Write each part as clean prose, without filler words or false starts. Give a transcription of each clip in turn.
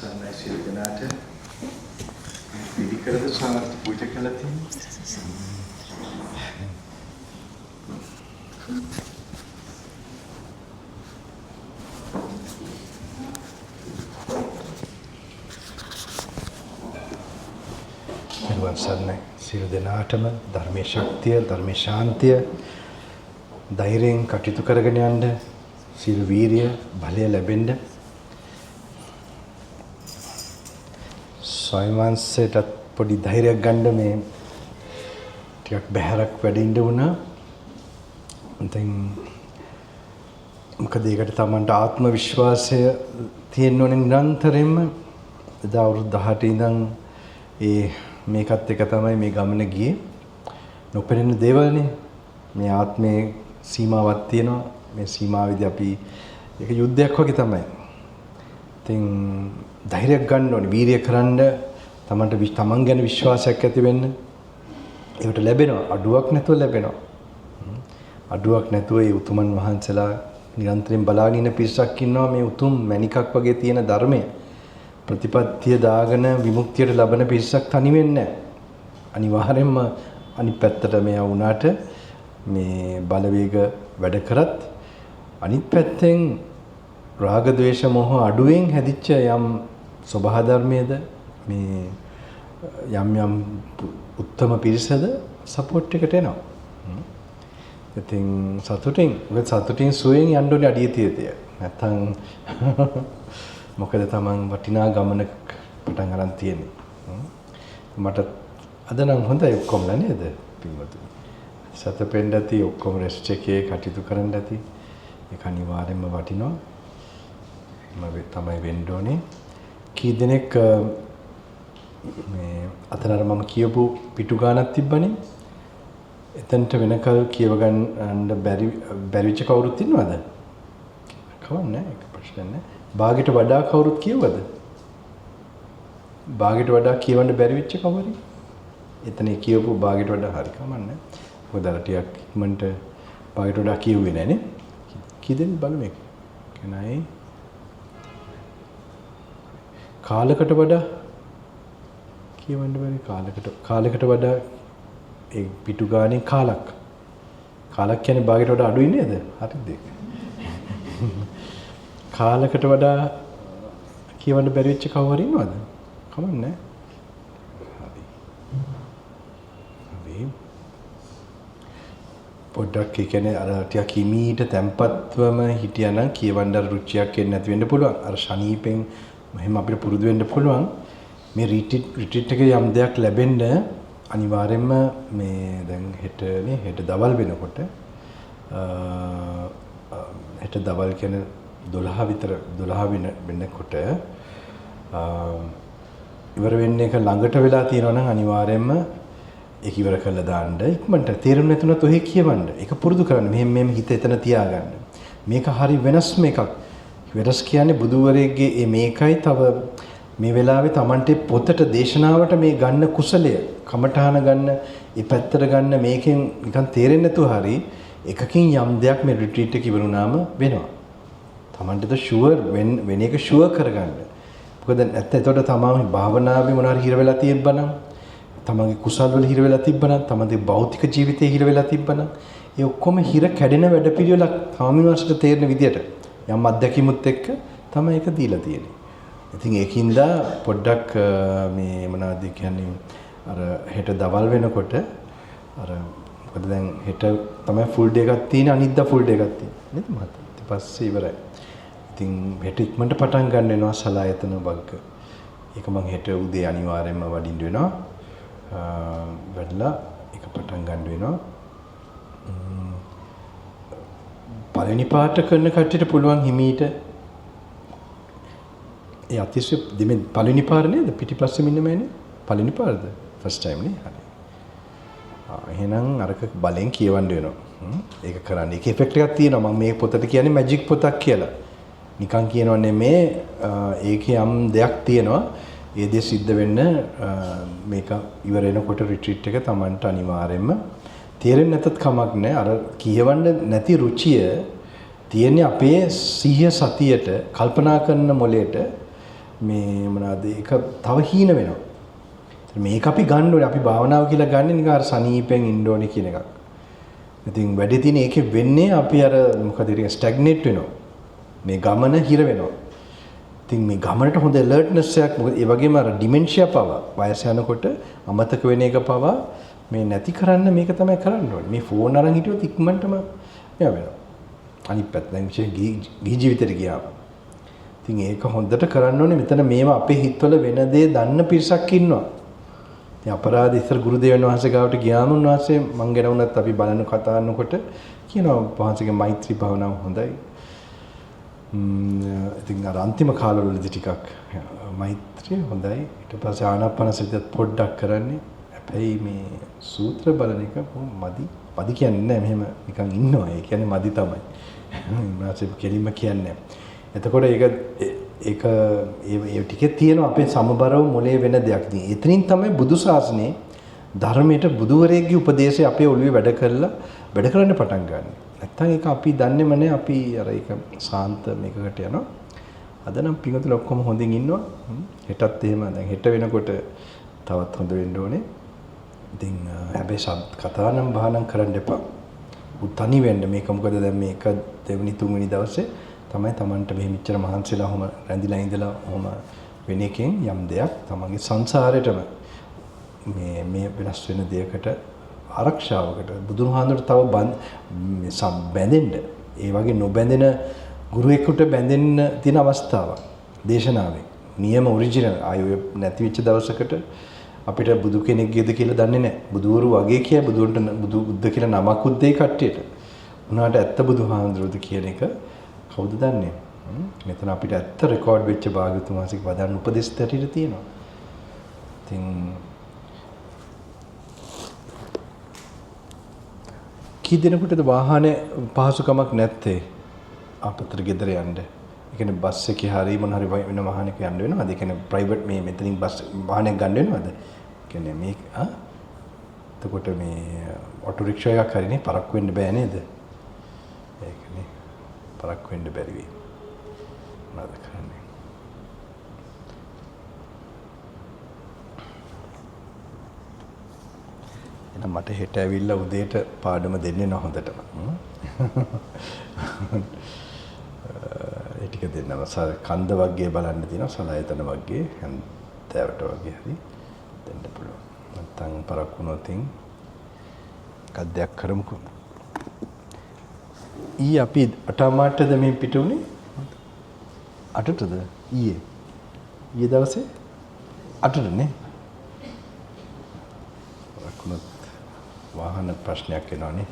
සන්නයි සියලු දෙනාට පිළිකරද සාර්ථක පූජා කළා තියෙනවා. සන්නයි සියලු දෙනාටම ධර්මයේ ශක්තිය, ධර්මයේ ශාන්තිය ධෛර්යයෙන් කටයුතු කරගෙන යන්න සියලු වීරිය බලය ලැබෙන්න ස්වයංවංශයට පොඩි ධෛර්යයක් ගන්න මේ ටිකක් බහැරක් වැඩින්න වුණා. දැන් මොකද ඒකට තමන්ට ආත්ම විශ්වාසය තියෙන්න ඕනේ නිරන්තරයෙන්ම. එදා අවුරුදු 18 ඉඳන් මේකත් එක තමයි මේ ගමන ගියේ. නොපෙනෙන දේවල්නේ. මේ ආත්මේ සීමාවක් තියෙනවා. මේ සීමාවෙදී අපි ඒක යුද්ධයක් වගේ තමයි. ඉතින් ධෛර්යයක් ගන්න ඕනේ, වීරිය කරන්න, තමන් ගැන විශ්වාසයක් ඇති වෙන්න. ඒකට ලැබෙනවා, අඩුවක් නැතුව ලැබෙනවා. අඩුවක් නැතුව ඒ උතුමන් වහන්සේලා නිරන්තරයෙන් බලාගෙන ඉන්න පිරිසක් ඉන්නවා. මේ උතුම් මණිකක් වගේ තියෙන ධර්මය ප්‍රතිපත්තිය දාගෙන විමුක්තියට ලබන පිරිසක් තනි වෙන්නේ නැහැ. අනිවාර්යයෙන්ම අනිත් පැත්තට මෙයා වුණාට මේ බලවේග වැඩ කරත් අනිත් පැත්තෙන් රාග ద్వේෂ මොහ අඩුවෙන් හැදිච්ච යම් සබහා ධර්මයේද මේ යම් උත්තම පිරිසද සපෝට් එකට එනවා. ඉතින් සතුටින් සුවයෙන් යන්න ඕනේ අඩිය තියතිය. නැත්තම් මොකද තමන් වටිනා ගමනක පටන් ගන්න තියෙන්නේ. මට අද නම් හොඳයි ඔක්කොමලා නේද පින්වතුනි. සතපෙන්න ඇති ඔක්කොම රෙස්ට් එකේ කටයුතු කරන්න ඇති. ඒක අනිවාර්යයෙන්ම වටිනවා. මම තමයි වෙන්න ඕනේ. කී දෙනෙක් මේ අතනර මම කියපු පිටු ගානක් තිබ්බනේ. එතනට වෙනකල් කියව ගන්න බැරිවිච්ච කවුරුත් ඉන්නවද? කවන්නේ ඒක ප්‍රශ්න නැහැ. භාගයට වඩා කවුරුත් කියවද? භාගයට වඩා කියවන්න බැරි වෙච්ච කවුරුයි? එතන කියවපු භාගයට වඩා හරි කමන්නේ. මොකද අර ටිකක් ඉක්මනට භාගයට වඩා කියුවේ නැනේ. කීදෙනෙක් බලමු එක. කෙනයි කාලකට වඩා කියවන්න බැරි කාලකට වඩා ඒ පිටු ගානේ කාලක් කියන්නේ භාගයට වඩා අඩුයි නේද? හරිද ඒක? කාලකට වඩා කියවන්න බැරි වෙච්ච කවුරු ඉන්නවද? කමන්නේ. හරි. පොඩ්ඩක් ඒ කියන්නේ අර ටිකක් හිමීට තැම්පත්වම හිටියානම් කියවන්න රුචියක් එන්නේ නැති වෙන්න පුළුවන්. අර ශනීපෙන් මෙහෙම අපිට පුරුදු වෙන්න පුළුවන්. මේ රිට්‍රීට් එකේ යම් දෙයක් ලැබෙන්න අනිවාර්යයෙන්ම මේ දැන් හෙට දවල් වෙනකොට හෙට දවල් කියන්නේ 12 වෙනකොට ඉවර වෙන්න එක ළඟට වෙලා තියෙනවා නම් අනිවාර්යයෙන්ම ඒක ඉවර කරලා දාන්න. ඉක්මනට තේරුම් නැතුණත් ඔහෙ කියවන්න. ඒක පුරුදු කරන්න. මෙහෙම හිත එතන තියාගන්න. මේක හරි වෙනස්ම එකක්. වෙනස් කියන්නේ බුදුවරයෙක්ගේ මේකයි තව මේ වෙලාවේ Tamante පොතට දේශනාවට මේ ගන්න කුසලය, කමඨාන ගන්න, ඒ පැත්තට ගන්න මේකෙන් නිකන් තේරෙන්නේ නැතුව හරි එකකින් යම් දෙයක් මේ රිට්‍රීට් එක ඉවරුනාම වෙනවා. තමන්ට ෂුවර් වෙන එක ෂුවර් කරගන්න. මොකද නැත්නම් එතකොට තමයි භාවනාවේ මොනාරි හිර වෙලා තියෙබ්බනම්, තමන්ගේ කුසල් වල හිර වෙලා තිබ්බනම්, තමන්ගේ භෞතික ජීවිතේ හිර වෙලා තිබ්බනම්, ඒ ඔක්කොම හිර කැඩෙන වැඩපිළිවෙලක් ස්වාමීන් තේරෙන විදියට යම් අත්දැකීමුත් එක්ක තමයි ඒක දීලා තියෙන්නේ. ඉතින් ඒකින්ද පොඩ්ඩක් මේ මොනවද කියන්නේ අර හෙට දවල් වෙනකොට අර මොකද දැන් හෙට තමයි ෆුල් ඩේ එකක් තියෙන, අනිද්දා ෆුල් ඩේ එකක් තියෙන. නේද මහත්තයා? ඊට පස්සේ ඉවරයි. ඉතින් හෙට ඉක්මනට පටන් ගන්න වෙනවා සලායතන වර්ග. ඒක මම හෙට උදේ අනිවාර්යයෙන්ම වඩින්න වෙනවා. වැඩලා ඒක පටන් ගන්න වෙනවා. පළවෙනි පාට කරන කට්ටියට පුළුවන් හිමීට ඒ අතිශය දෙමෙන් පළවෙනි පාර නේද? පිටිපස්සෙම ඉන්න මෑනේ. පළවෙනි පාරද? ෆස්ට් ටයිම් නේ. හරි. එහෙනම් අරක බලෙන් කියවන්න වෙනවා. ඒක කරන්න. ඒක ඉෆෙක්ට් එකක් තියෙනවා. මම මේ පොතට කියන්නේ මැජික් පොතක් කියලා. නිකන් කියනව නෙමේ. ඒකේ යම් දෙයක් තියෙනවා. ඒ දේ සිද්ධ වෙන්න මේක ඉවර වෙනකොට රිට්‍රීට් එක Tamanට අනිවාර්යයෙන්ම තේරෙන්නේ නැතත් කමක් නැහැ. අර කියවන්න නැති රුචිය තියෙන්නේ අපේ සිහිය සතියට, කල්පනා කරන මොලේට මේ මොනවාද ඒක තව හීන වෙනවා. මේක අපි ගන්න ඕනේ. අපි භාවනාව කියලා ගන්න නිකන් අර සනීපෙන් ඉන්න ඕනේ කියන එකක්. ඉතින් වැඩි තියෙන ඒකේ වෙන්නේ අපි අර මොකද ඉතින් ස්ටැග්නේට් වෙනවා. මේ ගමන හිර වෙනවා. ඉතින් මේ ගමනට හොඳ ඇලර්ට්නස් එකක් මොකද ඒ වගේම අර ඩිමෙන්ෂියා පවා වයස යනකොට අමතක වෙන එක පවා මේ නැති කරන්න මේක තමයි කරන්න ඕනේ. මේ ෆෝන් අරන් හිටියොත් ඉක්මනටම මෙයා වෙනවා. අනිත් පැත්ත දැන් විශේෂ ගිහි ජීවිතේට ගියාම. ඉතින් ඒක හොඳට කරන්න ඕනේ. මෙතන මේවා අපේ හිතවල වෙන දේ දන්න පිරිසක් ඉන්නවා. ඉතින් අපරාධ ඉස්සර ගුරුදේවයන් වහන්සේ ගාවට ගියාම උන්වහන්සේ මං ගැන වුණත් අපි බලන කතා කරනකොට කියනවා වහන්සේගේ මෛත්‍රී භාවනාව හොඳයි. ඉතින් අර අන්තිම කාලවලදී ටිකක් මෛත්‍රිය හොඳයි. ඊට පස්සේ ආනාපානසතියත් පොඩ්ඩක් කරන්නේ. හැබැයි මේ සූත්‍ර බලන එක මදි. මදි කියන්නේ නැහැ මෙහෙම නිකන් ඉන්නවා. ඒ කියන්නේ මදි තමයි. උන්වහන්සේ කෙලින්ම කියන්නේ. එතකොට ඒක ඒ ටිකේ තියෙනවා අපේ සමබරව මොලේ වෙන දෙයක්. ඉතින් එතනින් තමයි බුදු සාසනේ ධර්මයට බුදුවරයෙක්ගේ උපදේශය අපේ ඔළුවේ වැඩ කරන්න පටන් ගන්න. නැත්තම් ඒක අපි දන්නේම නැහැ. අපි අර ඒක සාන්ත මේකකට යනවා. අද නම් පිඟුතුල ඔක්කොම හොඳින් ඉන්නවා. හෙටත් එහෙම දැන් හෙට වෙනකොට තවත් හොඳ වෙන්න ඕනේ. ඉතින් හැබැයි කතා නම් බහනම් කරන්න එපා. උතනි වෙන්න මේක මොකද දැන් මේක දෙවෙනි තුන්වෙනි දවසේ තමයි Tamanට මෙහෙ මෙච්චර මහන්සිලා ඔහම රැඳිලා ඉඳලා ඔහම වෙන එකෙන් යම් දෙයක් තමන්ගේ සංසාරේටම මේ වෙනස් වෙන දෙයකට ආරක්ෂාවකට බුදුන් වහන්සේට තව බැඳෙන්න ඒ වගේ නොබැඳෙන ගුරුවෙකුට බැඳෙන්න තියෙන අවස්ථාවක් දේශනාවේ නියම ඔරිජිනල් ආයෝ නැති වෙච්ච දවසකට අපිට බුදු කෙනෙක්ගේද කියලා දන්නේ නැහැ. බුදුවරු වගේ කිය බුදුන්ට බුද්ධ කියලා නමකුත් දෙයි කට්ටියට. උනාට ඇත්ත බුදුහාමුදුරුවෝද කියන එක කවුද දන්නේ? මෙතන අපිට ඇත්ත රෙකෝඩ් වෙච්ච භාග්‍යතුන් වහන්සේගේ වදාන උපදේශ ඇටියට තියෙනවා. ඉතින් කී දිනකටද වාහනේ පහසුකමක් නැත්තේ අපතර ගෙදර යන්න? ඒ කියන්නේ බස් එකේ හරි මොන හරි වෙන වාහනයක යන්න වෙනවද? ඒ කියන්නේ ප්‍රයිවට් මේ මෙතනින් බස් වාහනයක් ගන්න වෙනවද? ඒ කියන්නේ මේ එතකොට මේ ඔටෝ රික්ෂා එකක් හරිනේ පරක්කු වෙන්න බෑ නේද? ඒකනේ පරක්කු වෙන්න බැරි වෙයි. මොනවද කරන්නේ? එහෙනම් මට හෙට ඇවිල්ලා උදේට පාඩම දෙන්නේ නැහැ හොඳටම. ඒ ටික දෙන්නම කන්ද වර්ගයේ බලන්න තියෙනවා සලායතන වර්ගයේ හැන්දෑවට වගේ හරි දෙන්න පුළුවන්. නැත්නම් පරක්කු නොතින් කද්දයක් කරමුකෝ. ඊ අපි 8:00ටද මේ පිට උනේ? 8ටද? ඊයේ දවසේ 8ටනේ. පරක්කුනොත් වාහන ප්‍රශ්නයක් එනවනේ.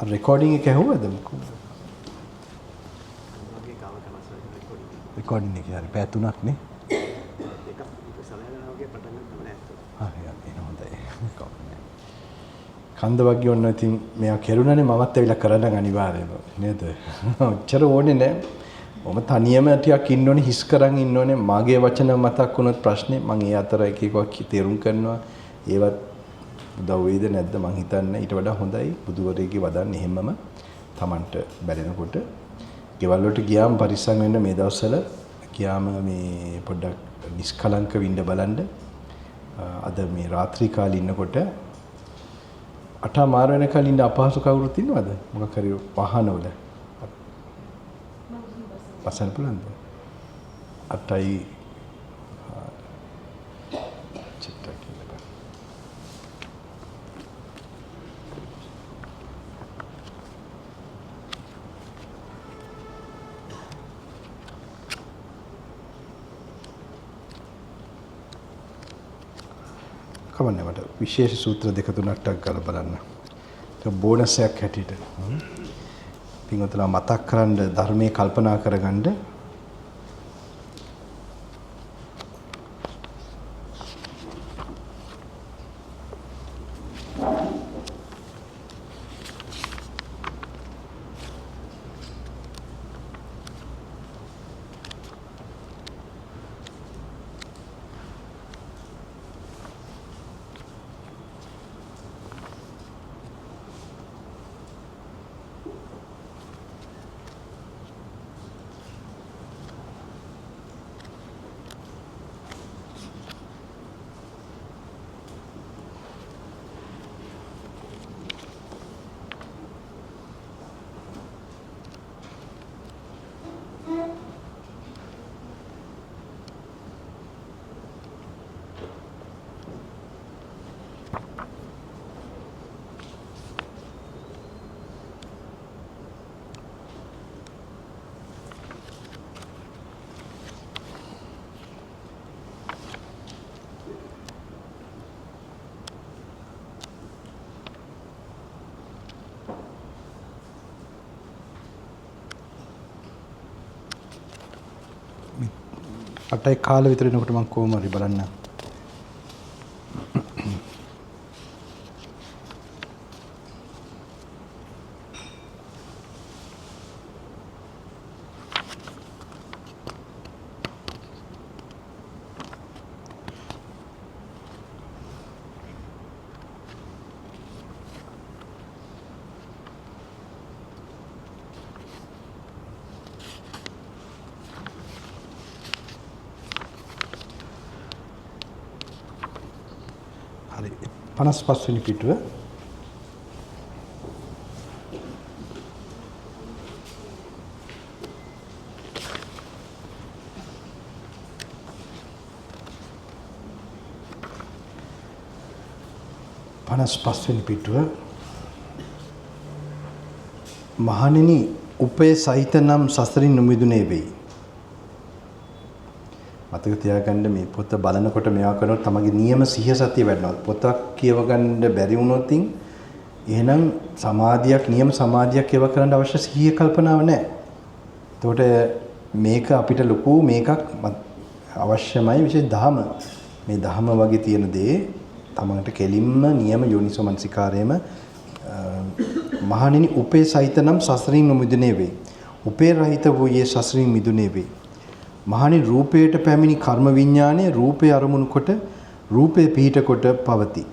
recording එක ඇහුවද මොකද? recording එක හරි පැය 3ක් නේ. එකක් සමහරවිට වගේ පටන් ගන්න තමයි ඇත්ත. කන්ද වගේ ඔන්න ඉතින් මෙයා කෙරුණානේ මමත් ඇවිල්ලා කරන්න අනිවාර්යයෙන්ම නේද? ඔච්චර ඕනේ නෑ. මම තනියම ටිකක් ඉන්න ඕනේ හිස් කරන් ඉන්න ඕනේ. මාගේ වචන මතක් වුණොත් ප්‍රශ්නේ මම ඒ අතර එක එකක් තේරුම් කරනවා. ඒවත් උදව් වේද නැද්ද මං හිතන්නේ ඊට වඩා හොඳයි බුදුවරයෙක්ගේ වදන් එහෙමම Tamanට බැලෙනකොට ගෙවල් වලට ගියාම පරිස්සම් වෙන්න මේ දවස්වල ගියාම මේ පොඩ්ඩක් නිස්කලංක වෙන්න බලන්න අද මේ රාත්‍රී කාලේ ඉන්නකොට 8:00 වෙනකල් ඉන්න අපහසු කවුරුත් ඉන්නවද මොකක් හරි වාහනවල පස්සෙන් පුළුවන්ද 8යි කවන්නේ මට විශේෂ සූත්‍ර දෙක තුනක් ගාලා බලන්න. ඒක බෝනස් එකක් හැටියට. පින්වතුන්ලා මතක් කරන් ධර්මයේ කල්පනා කරගන්න. 8යි කාලෙ විතර එනකොට මම කොහොම හරි බලන්න. හරි 55 වෙනි පිටුව මහණෙනි උපේ සහිත නම් සසරින් නොමිදුනේ වෙයි. මතක තියාගන්න මේ පොත බලනකොට මේවා කරනකොට තමගේ නියම සිහිය සතිය වැඩනවා. පොතක් කියව ගන්න බැරි වුණොත් එහෙනම් සමාධියක් නියම සමාධියක් කියව කරන්න අවශ්‍ය සිහිය කල්පනාව නැහැ. එතකොට මේක අපිට ලොකු මේකක් අවශ්‍යමයි විශේෂ ධම. මේ ධම වගේ තියෙන දේ තමන්ට කෙලින්ම නියම යෝනිසෝ මනසිකාරයේම මහණෙනි උපේ සහිත නම් සසරින් නොමිදුනේ වෙයි. උපේ රහිත වූයේ සසරින් මිදුනේ වෙයි. මහණෙනි රූපයට පැමිණි කර්ම විඥානයේ රූපේ අරමුණු කොට රූපේ පිහිට කොට පවති.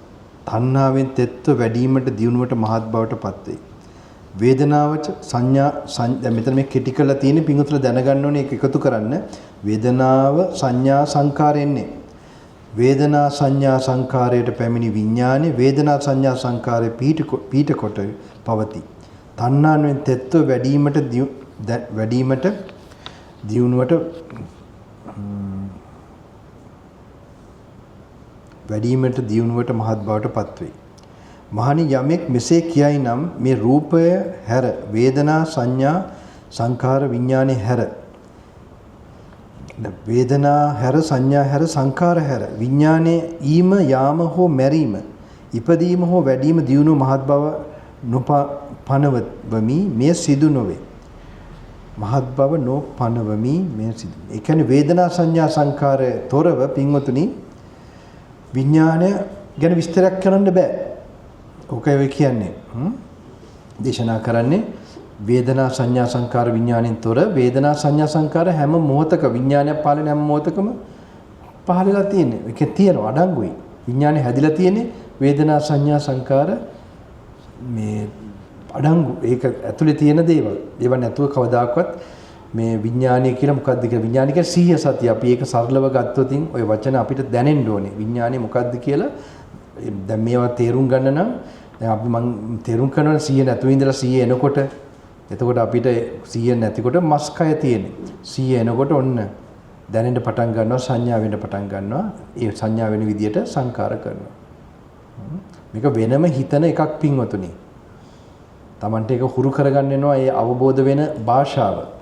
තණ්හාවෙන් තෙත්ව වැඩිවීමට දියුණුවට මහත් බවට පත් වේ. වේදනාවච සංඥා දැන් මෙතන මේ කෙටි කරලා තියෙන පිඟුතුල දැනගන්න ඕනේ ඒක එකතු කරන්න. වේදනාව සංඥා සංකාරෙන්නේ. වේදනා සංඥා සංකාරයට පැමිණි විඥානේ වේදනා සංඥා සංකාරේ පිහිට කොට පවති. තණ්හාවෙන් තෙත්ව වැඩිවීමට දියුණුවට මහත් බවට පත්වේ. මහණි යමෙක් මෙසේ කියයි නම් මේ රූපය හැර වේදනා සංඥා සංඛාර විඥානේ හැර වේදනා හැර සංඥා හැර සංඛාර හැර විඥානේ ඊම යාම හෝ මැරීම ඉපදීම හෝ වැඩිම දියුණුව මහත් බව නොපනවමි මේ සිදු නොවේ. මහත් බව නොපනවමි මේ සිදු. ඒ කියන්නේ වේදනා සංඥා සංඛාරය තොරව පින්වතුනි විඥානය ගැන විස්තරයක් කරන්න බෑ. ඔකයි වෙ කියන්නේ. දේශනා කරන්නේ වේදනා සංඥා සංඛාර විඥාණයෙන් තොර වේදනා සංඥා සංඛාර හැම මොහොතක විඥානයක් පාලන හැම මොහොතකම පහළලා තියෙන්නේ. ඒක තියෙනවා අඩංගුයි. විඥානේ හැදිලා තියෙන්නේ වේදනා සංඥා සංඛාර මේ අඩංගු ඒක ඇතුලේ තියෙන දේවල්. ඒව නැතුව කවදාකවත් මේ විඥානය කියලා මොකද්ද කියලා විඥානය කියන්නේ සිහිය සතිය. අපි ඒක සරලව ගත්තොත් ওই වචන අපිට දැනෙන්න ඕනේ. විඥානය මොකද්ද කියලා දැන් මේවා තේරුම් ගන්න නම් දැන් අපි මං තේරුම් කරනවා සිහිය නැතුව ඉඳලා සිහිය එනකොට එතකොට අපිට සිහිය නැතිකොට මස්කය තියෙන්නේ. සිහිය එනකොට ඔන්න දැනෙන්න පටන් ගන්නවා සංඥා වෙන්න පටන් ගන්නවා. ඒ සංඥා වෙන විදියට සංකාර කරනවා. මේක වෙනම හිතන එකක් පින්වතුනි. Tamante එක හුරු කරගන්න වෙනවා ඒ අවබෝධ වෙන භාෂාව.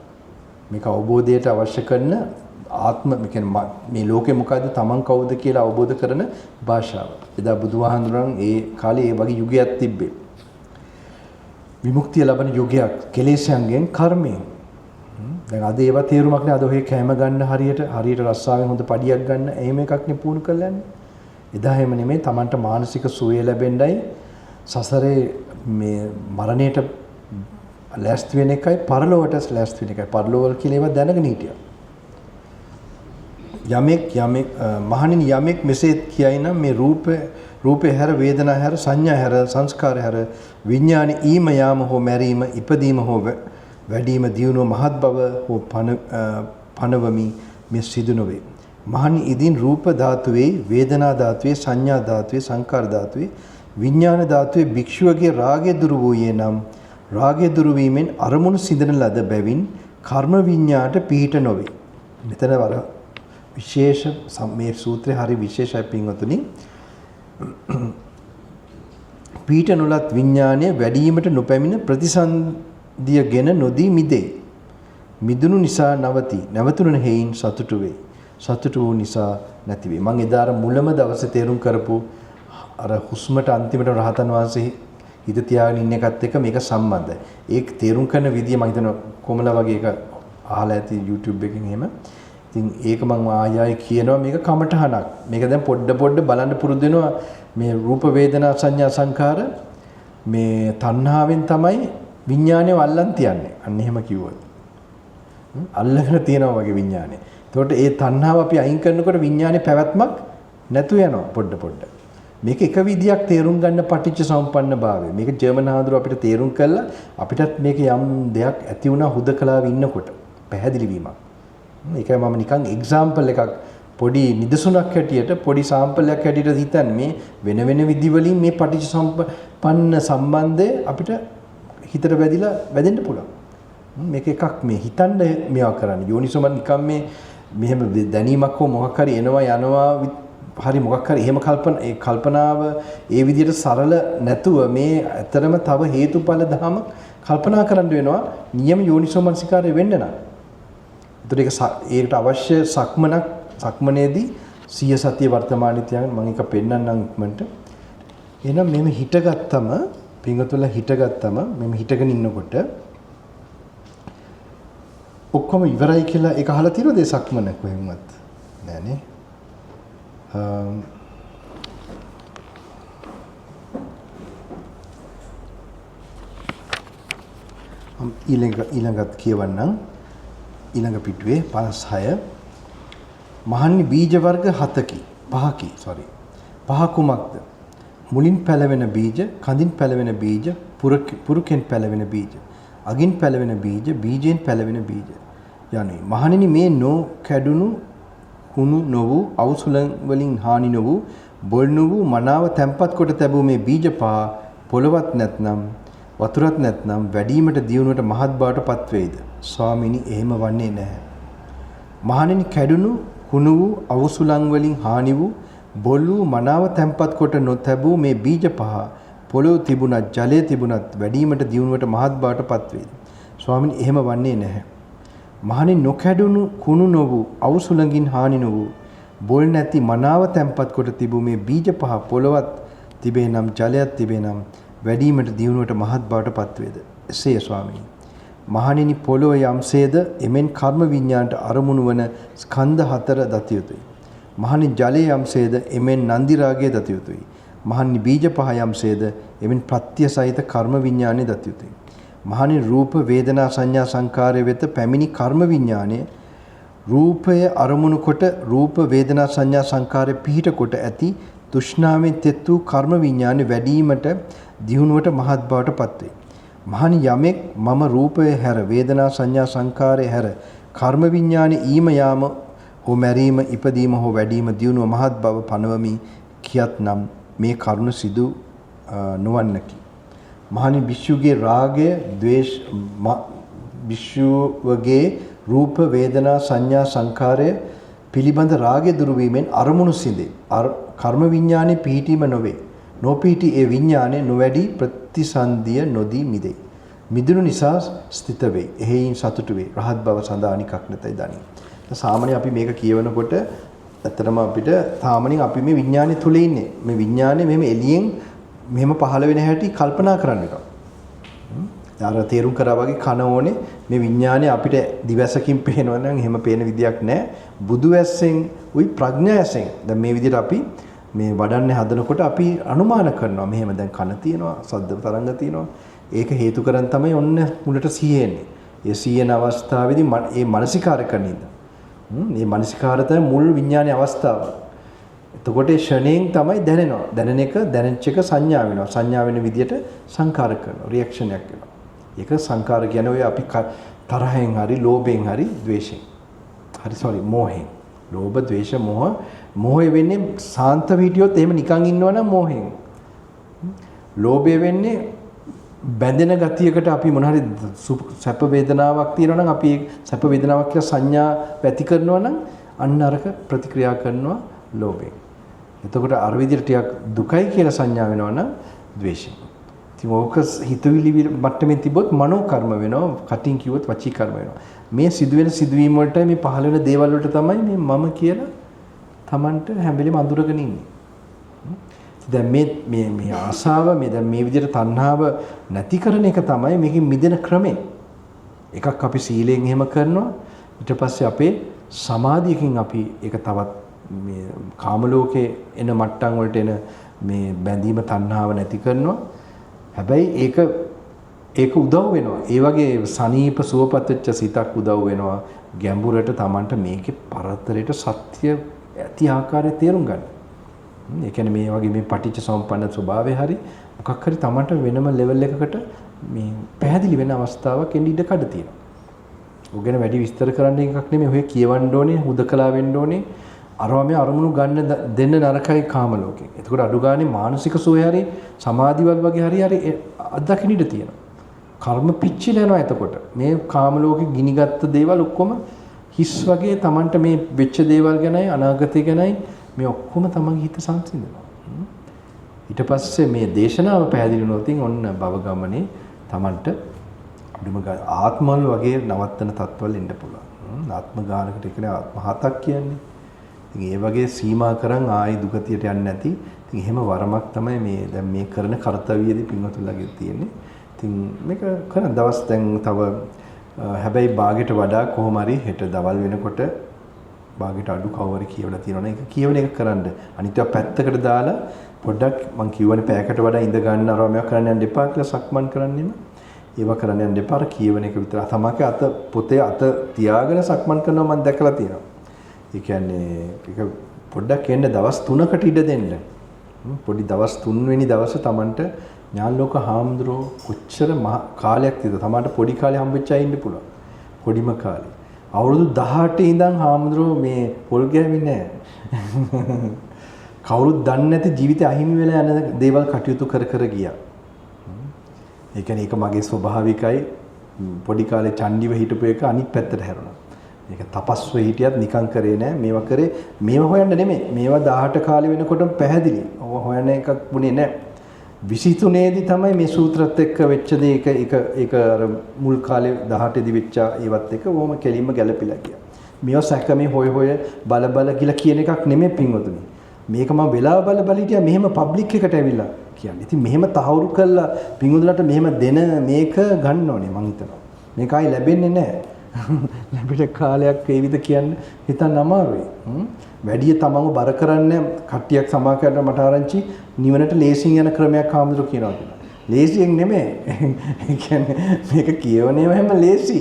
මේක අවබෝධයට අවශ්‍ය කරන ආත්ම මේ ලෝකේ මොකද්ද Taman කවුද කියලා අවබෝධ කරන භාෂාව. එදා බුදුහාඳුරන් ඒ කාලේ ඒ වගේ යුගයක් තිබ්බේ. විමුක්තිය ලබන යුගයක් කෙලෙසයන්ගෙන් කර්මයෙන්. දැන් අද ඒවා තේරුමක් නෑ. අද ඔය කැම ගන්න හරියට රස්සාවෙන් හොඳ පඩියක් ගන්න එහෙම එකක් නේ පුහුණු කරලා යන්නේ. එදා එහෙම නෙමෙයි Tamanට මානසික සුවය ලැබෙන්නයි සසරේ මේ මරණයට ලෑස්ති වෙන එකයි පරලොවට ලෑස්ති වෙන එකයි පරලොවල් කියලා ඒවා දැනගෙන හිටියා. යමෙක් මහණෙනි යමෙක් මෙසේ කියයි නම් මේ රූපේ හැර වේදනා හැර සංඥා හැර සංස්කාර හැර විඥාන ඊම යාම හෝ මැරීම ඉපදීම හෝ වැඩිම දියුණුව මහත් බව හෝ පනවමි මේ සිදු නොවේ. මහණි ඉදින් රූප ධාතුවේ වේදනා ධාතුවේ සංඥා ධාතුවේ සංකාර ධාතුවේ විඥාන ධාතුවේ භික්ෂුවගේ රාගය දුරු වූයේ නම් රාගය දුරු වීමෙන් අරමුණු සිඳන ලද බැවින් කර්ම විඥාට පිහිට නොවේ. මෙතන වර විශේෂ මේ සූත්‍රය හරි විශේෂයි පින්වතුනි. පිහිට නොලත් විඥානය වැඩිවීමට නොපැමිණ ප්‍රතිසන්දියගෙන නොදී මිදේ. මිදුණු නිසා නවති. නැවතුණු හේයින් සතුටු වේ. සතුටු වූ නිසා නැති වේ. මම එදා මුලම දවසේ තේරුම් කරපු අර හුස්මට අන්තිමට රහතන් වහන්සේ හිත තියාගෙන ඉන්න එකත් එක්ක මේක සම්බන්ධයි. ඒක තේරුම් කරන විදිය මම හිතනවා කොමලා වගේ එක අහලා ඇති YouTube එකකින් එහෙම. ඉතින් ඒක මම ආයෙ කියනවා මේක කමටහනක්. මේක දැන් පොඩ බලන්න පුරුදු වෙනවා මේ රූප වේදනා සංඥා සංකාර මේ තණ්හාවෙන් තමයි විඥානය වල්ලන් තියන්නේ. අන්න එහෙම කිව්වොත්. අල්ලගෙන තියනවා වගේ විඥානේ. එතකොට ඒ තණ්හාව අපි අයින් කරනකොට විඥානේ පැවැත්මක් නැතු යනවා පොඩ. මේක එක විදියක් තේරුම් ගන්න පටිච්ච සමුප්පන්න භාවය. මේක ජර්මන් හාමුදුරුවෝ අපිට තේරුම් කළා අපිටත් මේක යම් දෙයක් ඇති වුණා හුදකලාවේ ඉන්නකොට පැහැදිලි වීමක්. ඒකයි මම නිකන් එක්සැම්පල් එකක් පොඩි නිදසුනක් හැටියට පොඩි සාම්පල් එකක් හැටියට හිතන්නේ මේ වෙන විදි වලින් මේ පටිච්ච සමුප්පන්න සම්බන්ධය අපිට හිතට වැදෙන්න පුළුවන්. මේක එකක් මේ හිතන්න මේවා කරන්නේ. යෝනිසෝමන් නිකන් මේ මෙහෙම දැනීමක් හෝ මොකක් හරි එනවා යනවා හරි මොකක් හරි එහෙම කල්පනාව ඒ විදිහට සරල නැතුව මේ ඇතරම තව හේතුඵල ධම කල්පනා කරන්න වෙනවා නියම යෝනිසෝමනසිකාරය වෙන්න නම්. ඒකට අවශ්‍ය සක්මනේදී සිය සතිය වර්තමානයේ තියාගෙන මම එක පෙන්නන්නම් ඉක්මනට. එහෙනම් මෙහෙම හිටගත්තම පිංගතුල හිටගත්තම මෙහෙම හිටගෙන ඉන්නකොට ඔක්කොම ඉවරයි කියලා ඒක අහලා තියෙනවද ඒ සක්මන කොහෙන්වත්? නෑනේ. ඊළඟත් කියවන්නම් ඊළඟ පිටුවේ 56 මහන්නි බීජ වර්ග 5කි පහ කුමක්ද? මුලින් පැලවෙන බීජ, කඳින් පැලවෙන බීජ, පුරුකෙන් පැලවෙන බීජ, අගින් පැලවෙන බීජ, බීජෙන් පැලවෙන බීජ යන්නේ. මහණෙනි මේ කැඩුණු කුණු නොවූ අවසුලන් වලින් හානි නොවූ බොල් නොවූ මනාව තැම්පත් කොට තැබූ මේ බීජ පහ පොළවත් නැත්නම් වතුරත් නැත්නම් වැඩිවීමට දියුණුවට මහත් බවට පත් වේද? ස්වාමීනි එහෙම වන්නේ නැහැ. මහණෙනි කැඩුණු කුණු වූ අවසුලන් වලින් හානි වූ බොල් වූ මනාව තැම්පත් කොට නොතැබූ මේ බීජ පහ පොළොව තිබුණත් ජලය තිබුණත් වැඩිවීමට දියුණුවට මහත් බවට පත් වේද? ස්වාමීනි එහෙම වන්නේ නැහැ. මහණෙනි නොකැඩුණු කුණු නොවූ අවසුලඟින් හානි නොවූ බොල් නැති මනාව තැම්පත් කොට තිබූ මේ බීජ පහ පොළොවත් තිබේ නම් ජලයක් තිබේ නම් වැඩිවීමට දියුණුවට මහත් බවට පත් වේද? එසේ ස්වාමීනි. මහණෙනි පොළොව යම්සේද එමෙන් කර්ම විඥාණයට අරමුණු වන ස්කන්ධ 4 දත යුතුය. මහණෙනි ජලය යම්සේද එමෙන් නන්දි රාගය දත යුතුය. මහණෙනි බීජ පහ යම්සේද එමෙන් ප්‍රත්‍ය සහිත කර්ම විඥාණය දත යුතුය. මහණෙනි රූප වේදනා සංඥා සංකාරය වෙත පැමිණි කර්ම විඥාණය රූපය අරමුණු කොට රූප වේදනා සංඥා සංකාරය පිහිට කොට ඇති තෘෂ්ණාවෙන් තෙත් වූ කර්ම විඥාණය වැඩිවීමට දියුණුවට මහත් බවට පත් වේ. මහණි යමෙක් මම රූපය හැර වේදනා සංඥා සංකාරය හැර කර්ම විඥානයේ ඊම යාම හෝ මැරීම ඉපදීම හෝ වැඩිම දියුණුව මහත් බව පනවමි කියත්නම් මේ කරුණ සිදු නොවන්නකි. මහණි භික්ෂුගේ රාගය ද්වේෂ භික්ෂුවගේ රූප වේදනා සංඥා සංකාරය පිළිබඳ රාගය දුරු වීමෙන් අරමුණු සිඳේ. කර්ම විඥානයේ පිහිටීම නොවේ. නොපීටි ඒ විඥානයේ නොවැඩි ප්‍රතිසන්දිය නොදී මිදේ. මිදුණු නිසා ස්ථිත වේ. එහෙයින් සතුටු වේ. රහත් බව සඳහා නිකක් නැතයි දනි. සාමාන්‍ය අපි මේක කියවනකොට ඇත්තටම අපිට සාමාන්‍යයෙන් අපි මේ විඥානයේ තුල ඉන්නේ. මේ විඥානේ මෙහෙම එළියෙන් මෙහෙම පහළ වෙන හැටි කල්පනා කරන්න එක. අර තේරුම් කරා වගේ කන ඕනේ මේ විඥානේ අපිට දිවැසකින් පේනවා නම් එහෙම පේන විදියක් නැහැ. බුදු ඇස්සෙන් උයි ප්‍රඥා ඇස්සෙන් දැන් මේ විදිහට අපි මේ වඩන්නේ හදනකොට අපි අනුමාන කරනවා මෙහෙම දැන් කන තියෙනවා ශබ්ද තරංග තියෙනවා ඒක හේතු කරන් තමයි ඔන්න මුලට සිහියෙන්නේ. ඒ සිහියන අවස්ථාවේදී මේ මානසිකාර කරනින්ද මේ මානසිකාර තමයි මුල් විඥානයේ අවස්ථාව. එතකොට ඒ ෂණයෙන් තමයි දැනෙනවා. දැනෙන එක දැනෙච්ච එක සංඥා වෙනවා. සංඥා වෙන විදියට සංකාර කරනවා. රියැක්ෂන් එකක් වෙනවා. ඒක සංකාර කියන්නේ ඔය අපි තරහෙන් හරි ලෝභයෙන් හරි ද්වේෂයෙන්. හරි මෝහයෙන්. ලෝභ ද්වේෂ මෝහ මෝහය වෙන්නේ සාන්ත වීටියොත් එහෙම නිකන් ඉන්නවනම් මෝහයෙන්. ලෝභය වෙන්නේ බැඳෙන ගතියකට අපි මොන හරි සැප වේදනාවක් තියෙනවා නම් අපි සැප වේදනාවක් කියලා සංඥා ඇති කරනවා නම් අන්න අරක ප්‍රතික්‍රියා කරනවා ලෝභයෙන්. එතකොට අර විදිහට ටිකක් දුකයි කියලා සංඥා වෙනවා නම් ද්වේෂයෙන්. ඉතින් ඕක හිතවිලි මට්ටමින් තිබොත් මනෝ කර්ම වෙනවා, කටින් කිව්වොත් වචී කර්ම වෙනවා. මේ සිදුවෙන සිදුවීම් වලට මේ පහළ වෙන දේවල් වලට තමයි මේ මම කියලා Tamanට හැම වෙලෙම අඳුරගෙන ඉන්නේ. දැන් මේ ආසාව දැන් මේ විදිහට තණ්හාව නැති කරන එක තමයි මේකෙන් මිදෙන ක්‍රමය. එකක් අපි සීලයෙන් එහෙම කරනවා. ඊට පස්සේ අපේ සමාධියකින් අපි ඒක තවත් මේ කාම ලෝකේ එන මට්ටම් වලට එන මේ බැඳීම තණ්හාව නැති කරනවා. හැබැයි ඒක උදව් වෙනවා. ඒ වගේ සනීප සුවපත් වෙච්ච සිතක් උදව් වෙනවා. ගැඹුරට Tamanට මේකේ පරතරයට සත්‍ය ඇති ආකාරය තේරුම් ගන්න. ඒ කියන්නේ මේ වගේ මේ පටිච්ච සමුප්පන්න ස්වභාවය හරි මොකක් හරි Tamanට වෙනම ලෙවල් එකකට මේ පැහැදිලි වෙන අවස්ථාවක් එන්න ඉඩ කඩ තියෙනවා. ඔගෙන වැඩි විස්තර කරන්න එකක් නෙමෙයි. ඔය කියවන්න ඕනේ, හුදකලා වෙන්න ඕනේ. අරවා මේ අරමුණු ගන්න දෙන්න නරකයි කාම ලෝකෙන්. එතකොට අඩු ගානේ මානසික සුවය හරි සමාධිවල් වගේ හරි අත්දකින්න ඉඩ තියෙනවා. කර්ම පිච්චිලා යනවා එතකොට. මේ කාම ලෝකෙ ගිනිගත්ත දේවල් ඔක්කොම හිස් වගේ Tamanට මේ වෙච්ච දේවල් ගැනයි අනාගතය ගැනයි මේ ඔක්කොම තමන්ගේ හිත සංසිඳනවා. ඊට පස්සේ මේ දේශනාව පැහැදිලි වුණොත් ඔන්න භව ගමනේ Tamanට ආත්මවල වගේ නවත්තන තත්ත්වවල ඉන්න පුළුවන්. ආත්ම ගානකට කියන්නේ ආත්ම හතක් කියන්නේ. ඉතින් ඒ වගේ සීමා කරන් ආයි දුගතියට යන්නේ නැති. ඉතින් එහෙම වරමක් තමයි මේ දැන් මේ කරන කාර්යයේදී පින්වතුන්ලාගේ තියෙන්නේ. ඉතින් මේක කරන දවස් දැන් තව හැබැයි භාගයට වඩා කොහොම හරි හෙට දවල් වෙනකොට භාගයට අඩු කවරි කියවලා තියෙනවනේ ඒක කියවන එක කරන්න. අනිත් ඒවා පැත්තකට දාලා පොඩ්ඩක් මං කියවනේ පැයකට වඩා ඉඳ ගන්න අරවා මේවා කරන්න යන්න එපා කියලා සක්මන් කරන්නෙම. ඒවා කරන්න යන්න එපා. කියවන එක විතර තමයිගේ අත පොතේ අත තියාගෙන සක්මන් කරනවා මම දැකලා තියෙනවා. ඒ කියන්නේ ඒක පොඩ්ඩක් එන්න දවස් 3කට ඉඩ දෙන්න. පොඩි දවස් 3 වෙනි දවසේ Tamanට ඥානලෝක හාමුදුරුවෝ කොච්චර කාලයක් තියද Tamanට පොඩි කාලේ හම්බෙච්ච අය ඉන්න පුළුවන්. පොඩිම කාලේ. අවුරුදු 18 ඉඳන් හාමුදුරුවෝ මේ පොල් ගෑවෙන්නේ නැහැ. කවුරුත් දන්නේ නැති ජීවිතේ අහිමි වෙලා යන දේවල් කටයුතු කර ගියා. ඒ කියන්නේ ඒක මගේ ස්වභාවිකයි. පොඩි කාලේ චණ්ඩිව හිටපු එක අනිත් පැත්තට හැරුණා. මේක තපස්ව හිටියත් නිකන් කරේ නෑ. මේවා කරේ මේවා හොයන්න නෙමෙයි. මේවා 18 කාලේ වෙනකොටම පැහැදිලි. ඔව හොයන්න එකක් වුණේ නෑ. 23 දී තමයි මේ සූත්‍රත් එක්ක වෙච්ච දේ ඒක අර මුල් කාලේ 18 දී වෙච්ච ඒවත් එක්ක ඕම කෙලින්ම ගැලපිලා ගියා. මේවා සැකමේ හොය බල කියලා කියන එකක් නෙමෙයි පින්වතුනි. මේක මම වෙලාව බල හිටියා මෙහෙම පබ්ලික් එකට ඇවිල්ලා කියන්නේ. ඉතින් මෙහෙම තහවුරු කළා පින්වතුන්ලට මෙහෙම දෙන මේක ගන්න ඕනේ මං හිතනවා. මේක ආයි ලැබෙන්නේ නැහැ. ලැබෙන කාලයක් වේවිද කියන්න හිතන්න අමාරුයි. වැඩි තමන්ව බර කරන්නේ කට්ටියක් සමාකරන මට ආරංචි නිවනට ලේසියෙන් යන ක්‍රමයක් ආමුදුර කියනවා කියලා. ලේසියෙන් නෙමෙයි. ඒ කියන්නේ මේක කියවනේම හැම ලේසි.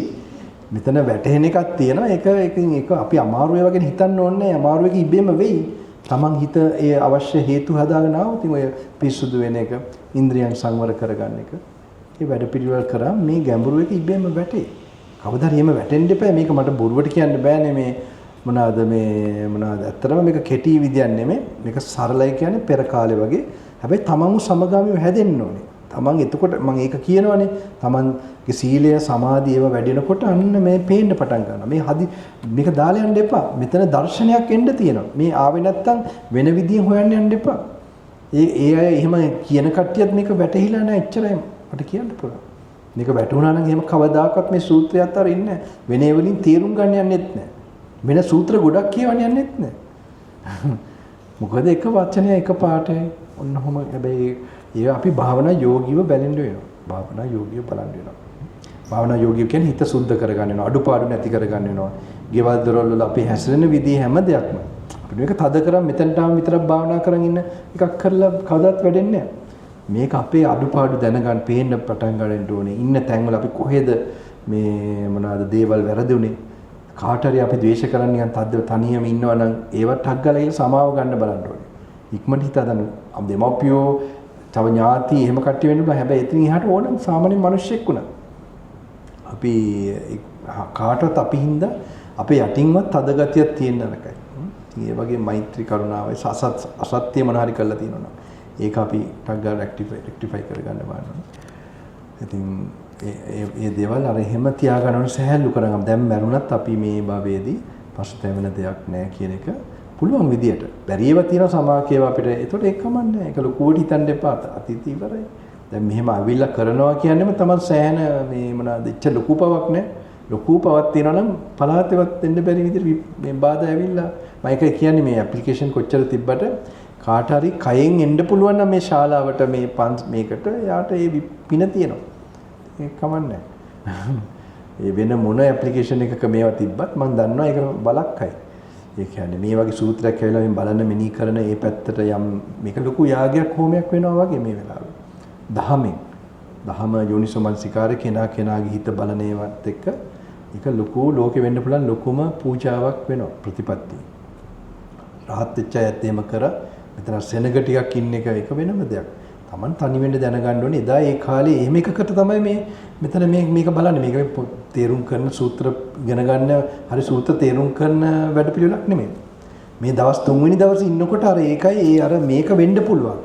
මෙතන වැටහෙන එකක් තියෙනවා. ඒක අපි අමාරුවේ වගේ හිතන්න ඕනේ. අමාරුවක ඉබේම වෙයි. තමන් හිත ඒ අවශ්‍ය හේතු හදාගෙන ආවොත් ඔය පිස්සුදු වෙන එක, ඉන්ද්‍රියන් සංවර කරගන්න එක. මේ වැඩ පිළිවෙල කරා මේ ගැඹුරු එක ඉබේම වැටේ. කවදා හරි එහෙම වැටෙන්න එපා. මේක මට බොරුවට කියන්න බෑනේ මේ මොනවාද ඇත්තටම මේක කෙටි විදියක් නෙමෙයි. මේක සරලයි කියන්නේ පෙර කාලේ වගේ. හැබැයි තමන්ව සමගාමීව හැදෙන්න ඕනේ. තමන් එතකොට මම ඒක කියනවානේ. තමන්ගේ සීලය සමාධිය ඒවා වැඩෙනකොට අන්න මේ පේන්න පටන් ගන්නවා. මේක දාලා යන්න එපා. මෙතන දර්ශනයක් එන්න තියෙනවා. මේ ආවේ නැත්තම් වෙන විදියෙන් හොයන්න යන්න එපා. ඒ අය එහෙම කියන කට්ටියත් මේක වැටහිලා නැහැ එච්චරයි මට කියන්න පුළුවන්. මේක වැටුණා නම් එහෙම කවදාකවත් මේ සූත්‍රය අතර ඉන්නේ නැහැ. වෙන ඒවලින් තේරුම් ගන්න යන්නෙත් නැහැ. වෙන සූත්‍ර ගොඩක් කියවන්න යන්නෙත් නැහැ. මොකද එක වචනය එක පාඩයි. ඔන්නෝම හැබැයි ඒ අපි භාවනා යෝගීව බැලෙන්න වෙනවා. භාවනා යෝගීව බලන්න වෙනවා. භාවනා යෝගීව කියන්නේ හිත සුද්ධ කරගන්න වෙනවා. අඩුපාඩු නැති කරගන්න වෙනවා. ගෙවල් දොරවල් වල අපි හැසිරෙන විදිහ හැම දෙයක්ම. අපිට මේක තද කරන් මෙතනට ආව විතරක් භාවනා කරන් ඉන්න එකක් කරලා කවදාවත් වැඩෙන්නේ නැහැ. මේක අපේ අඩුපාඩු දැනගන්න පේන්න පටන් ගන්න ඕනේ. ඉන්න තැන්වල අපි කොහෙද මේ මොනවාද දේවල් වැරදුනේ? කාට හරි අපි ද්වේෂ කරන්න නිකන් තනියම ඉන්නවා නම් ඒවත් ටක් ගාලා ඉල සමාව ගන්න බලන්න ඕනේ. ඉක්මනට හිතදන්න දෙමව්පියෝ තව ඥාති එහෙම කට්ටිය වෙන්න බෑ. හැබැයි එතනින් එහාට ඕන සාමාන්‍ය මිනිස්සෙක් වුණා. අපි කාටවත් අපි හින්දා අපේ යටින්වත් තද ගතියක් තියෙන නරකයි. ඉතින් ඒ වගේ මෛත්‍රී කරුණාවයි අසත්‍ය මොන හරි කරලා තියෙනවා. ඒක අපි ටක් ගාලා රෙක්ටිෆයි කරගන්න බලන්න. ඉතින් ඒ දේවල් අර එහෙම තියාගන්න ඕනේ සහැල්ලු කරගන්න. දැන් මරුණත් අපි මේ භවයේදී පසුතැවෙන දෙයක් නැහැ කියන එක පුළුවන් විදියට. බැරි ඒවා තියෙනවා සමාකේව අපිට. ඒතකොට ඒක කමන්නේ. ඒක ලොකුවට හිතන්න එපා. අතීතය ඉවරයි. දැන් මෙහෙම අවිල්ල කරනවා කියන්නේම තමයි සෑහෙන මේ මොනවාද ඉච්ච ලොකු පවක් නැහැ. ලොකු පවක් තියෙනවා නම් පලාතේවත් දෙන්න බැරි විදියට මේ බාධා ඇවිල්ලා මම ඒක කියන්නේ මේ ඇප්ලිකේෂන් කොච්චර තිබ්බට කාට හරි කයෙන් එන්න පුළුවන් නම් මේ ශාලාවට මේකට යාට ඒ පින තියෙනවා. ඒක කමන්නේ. ඒ වෙන මොන ඇප්ලිකේෂන් එකක මේවා තිබ්බත් මම දන්නවා ඒක බලක්කයි. ඒ කියන්නේ මේ වගේ සූත්‍රයක් ඇවිල්ලා මේ බලන්න මෙනී කරන ඒ පැත්තට යම් මේක ලොකු යාගයක් හෝමයක් වෙනවා වගේ මේ වෙලාවේ. දහම යෝනිසෝමනසිකාරේ කෙනාගේ හිත බලන ඒවත් එක්ක ඒක ලොකු ලෝකෙ වෙන්න පුළුවන් ලොකුම පූජාවක් වෙනවා ප්‍රතිපත්තිය. රහත් වෙච්ච අයත් එහෙම කර මෙතන සෙනග ටිකක් ඉන්න එක වෙනම දෙයක්. Taman තනි වෙන්න දැනගන්න ඕනේ. එදා ඒ කාලේ එහෙම එකකට තමයි මේ මෙතන මේක බලන්නේ. මේක තේරුම් කරන සූත්‍ර ඉගෙන ගන්න හරි සූත්‍ර තේරුම් කරන වැඩපිළිවෙලක් නෙමෙයි. මේ දවස් 3 වෙනි දවසේ ඉන්නකොට අර ඒකයි අර මේක වෙන්න පුළුවන්.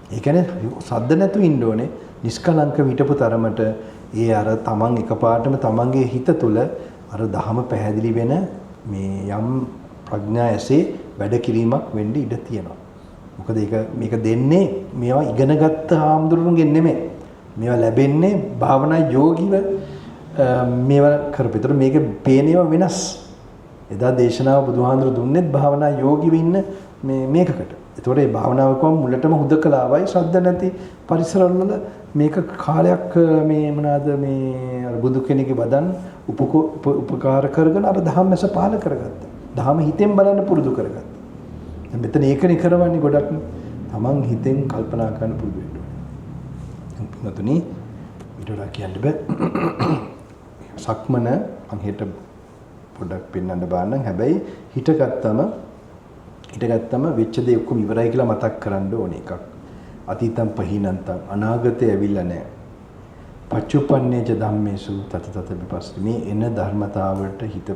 ඒ කියන්නේ සද්ද නැතුව ඉන්න ඕනේ. නිෂ්කලංක විටපු තරමට ඒ අර Taman එකපාරටම Tamanගේ හිත තුළ අර දහම පැහැදිලි වෙන මේ යම් ප්‍රඥා ඇසේ වැඩ කිරීමක් වෙන්න ඉඩ තියෙනවා. මොකද මේක දෙන්නේ මේවා ඉගෙනගත්ත හාමුදුරුවන්ගෙන් නෙමෙයි. මේවා ලැබෙන්නේ භාවනා යෝගීව මේවා කරපිටර මේක පේනේවා වෙනස්. එදා දේශනාව බුදුහාඳුර දුන්නෙත් භාවනා යෝගීව ඉන්න මේකකට. ඒතකොට මේ භාවනාව කොහොම මුලටම හුදකලාවයි ශ්‍රද්ධ නැති පරිසරවල මේක කාලයක් මේ මොනවාද මේ අර බුදු කෙනෙක්ගේ වදන් උපකාර කරගෙන අර ධම්මස පාල කරගත්තා. ධම්ම හිතෙන් බලන්න පුරුදු කරගත්තා. දැන් මෙතන ඒකනේ කරවන්නේ ගොඩක්. Taman හිතෙන් කල්පනා කරන්න පුරුදු වෙන්න ඕනේ. පිටුතුනි ඊටලා කියන්න බෑ. සක්මන මං හෙට පොඩ්ඩක් පෙන්වන්න බාන්නම්. හැබැයි හිතගත්තම වෙච්ච දේ ඔක්කොම ඉවරයි කියලා මතක් කරන්න ඕනේ එකක්. අතීතම් පහිනන්තම් අනාගතේ ඇවිල්ලා නැහැ. පච්චුප්පන්නේච ධම්මේසු තත විපස්සී මේ එන ධර්මතාවලට හිත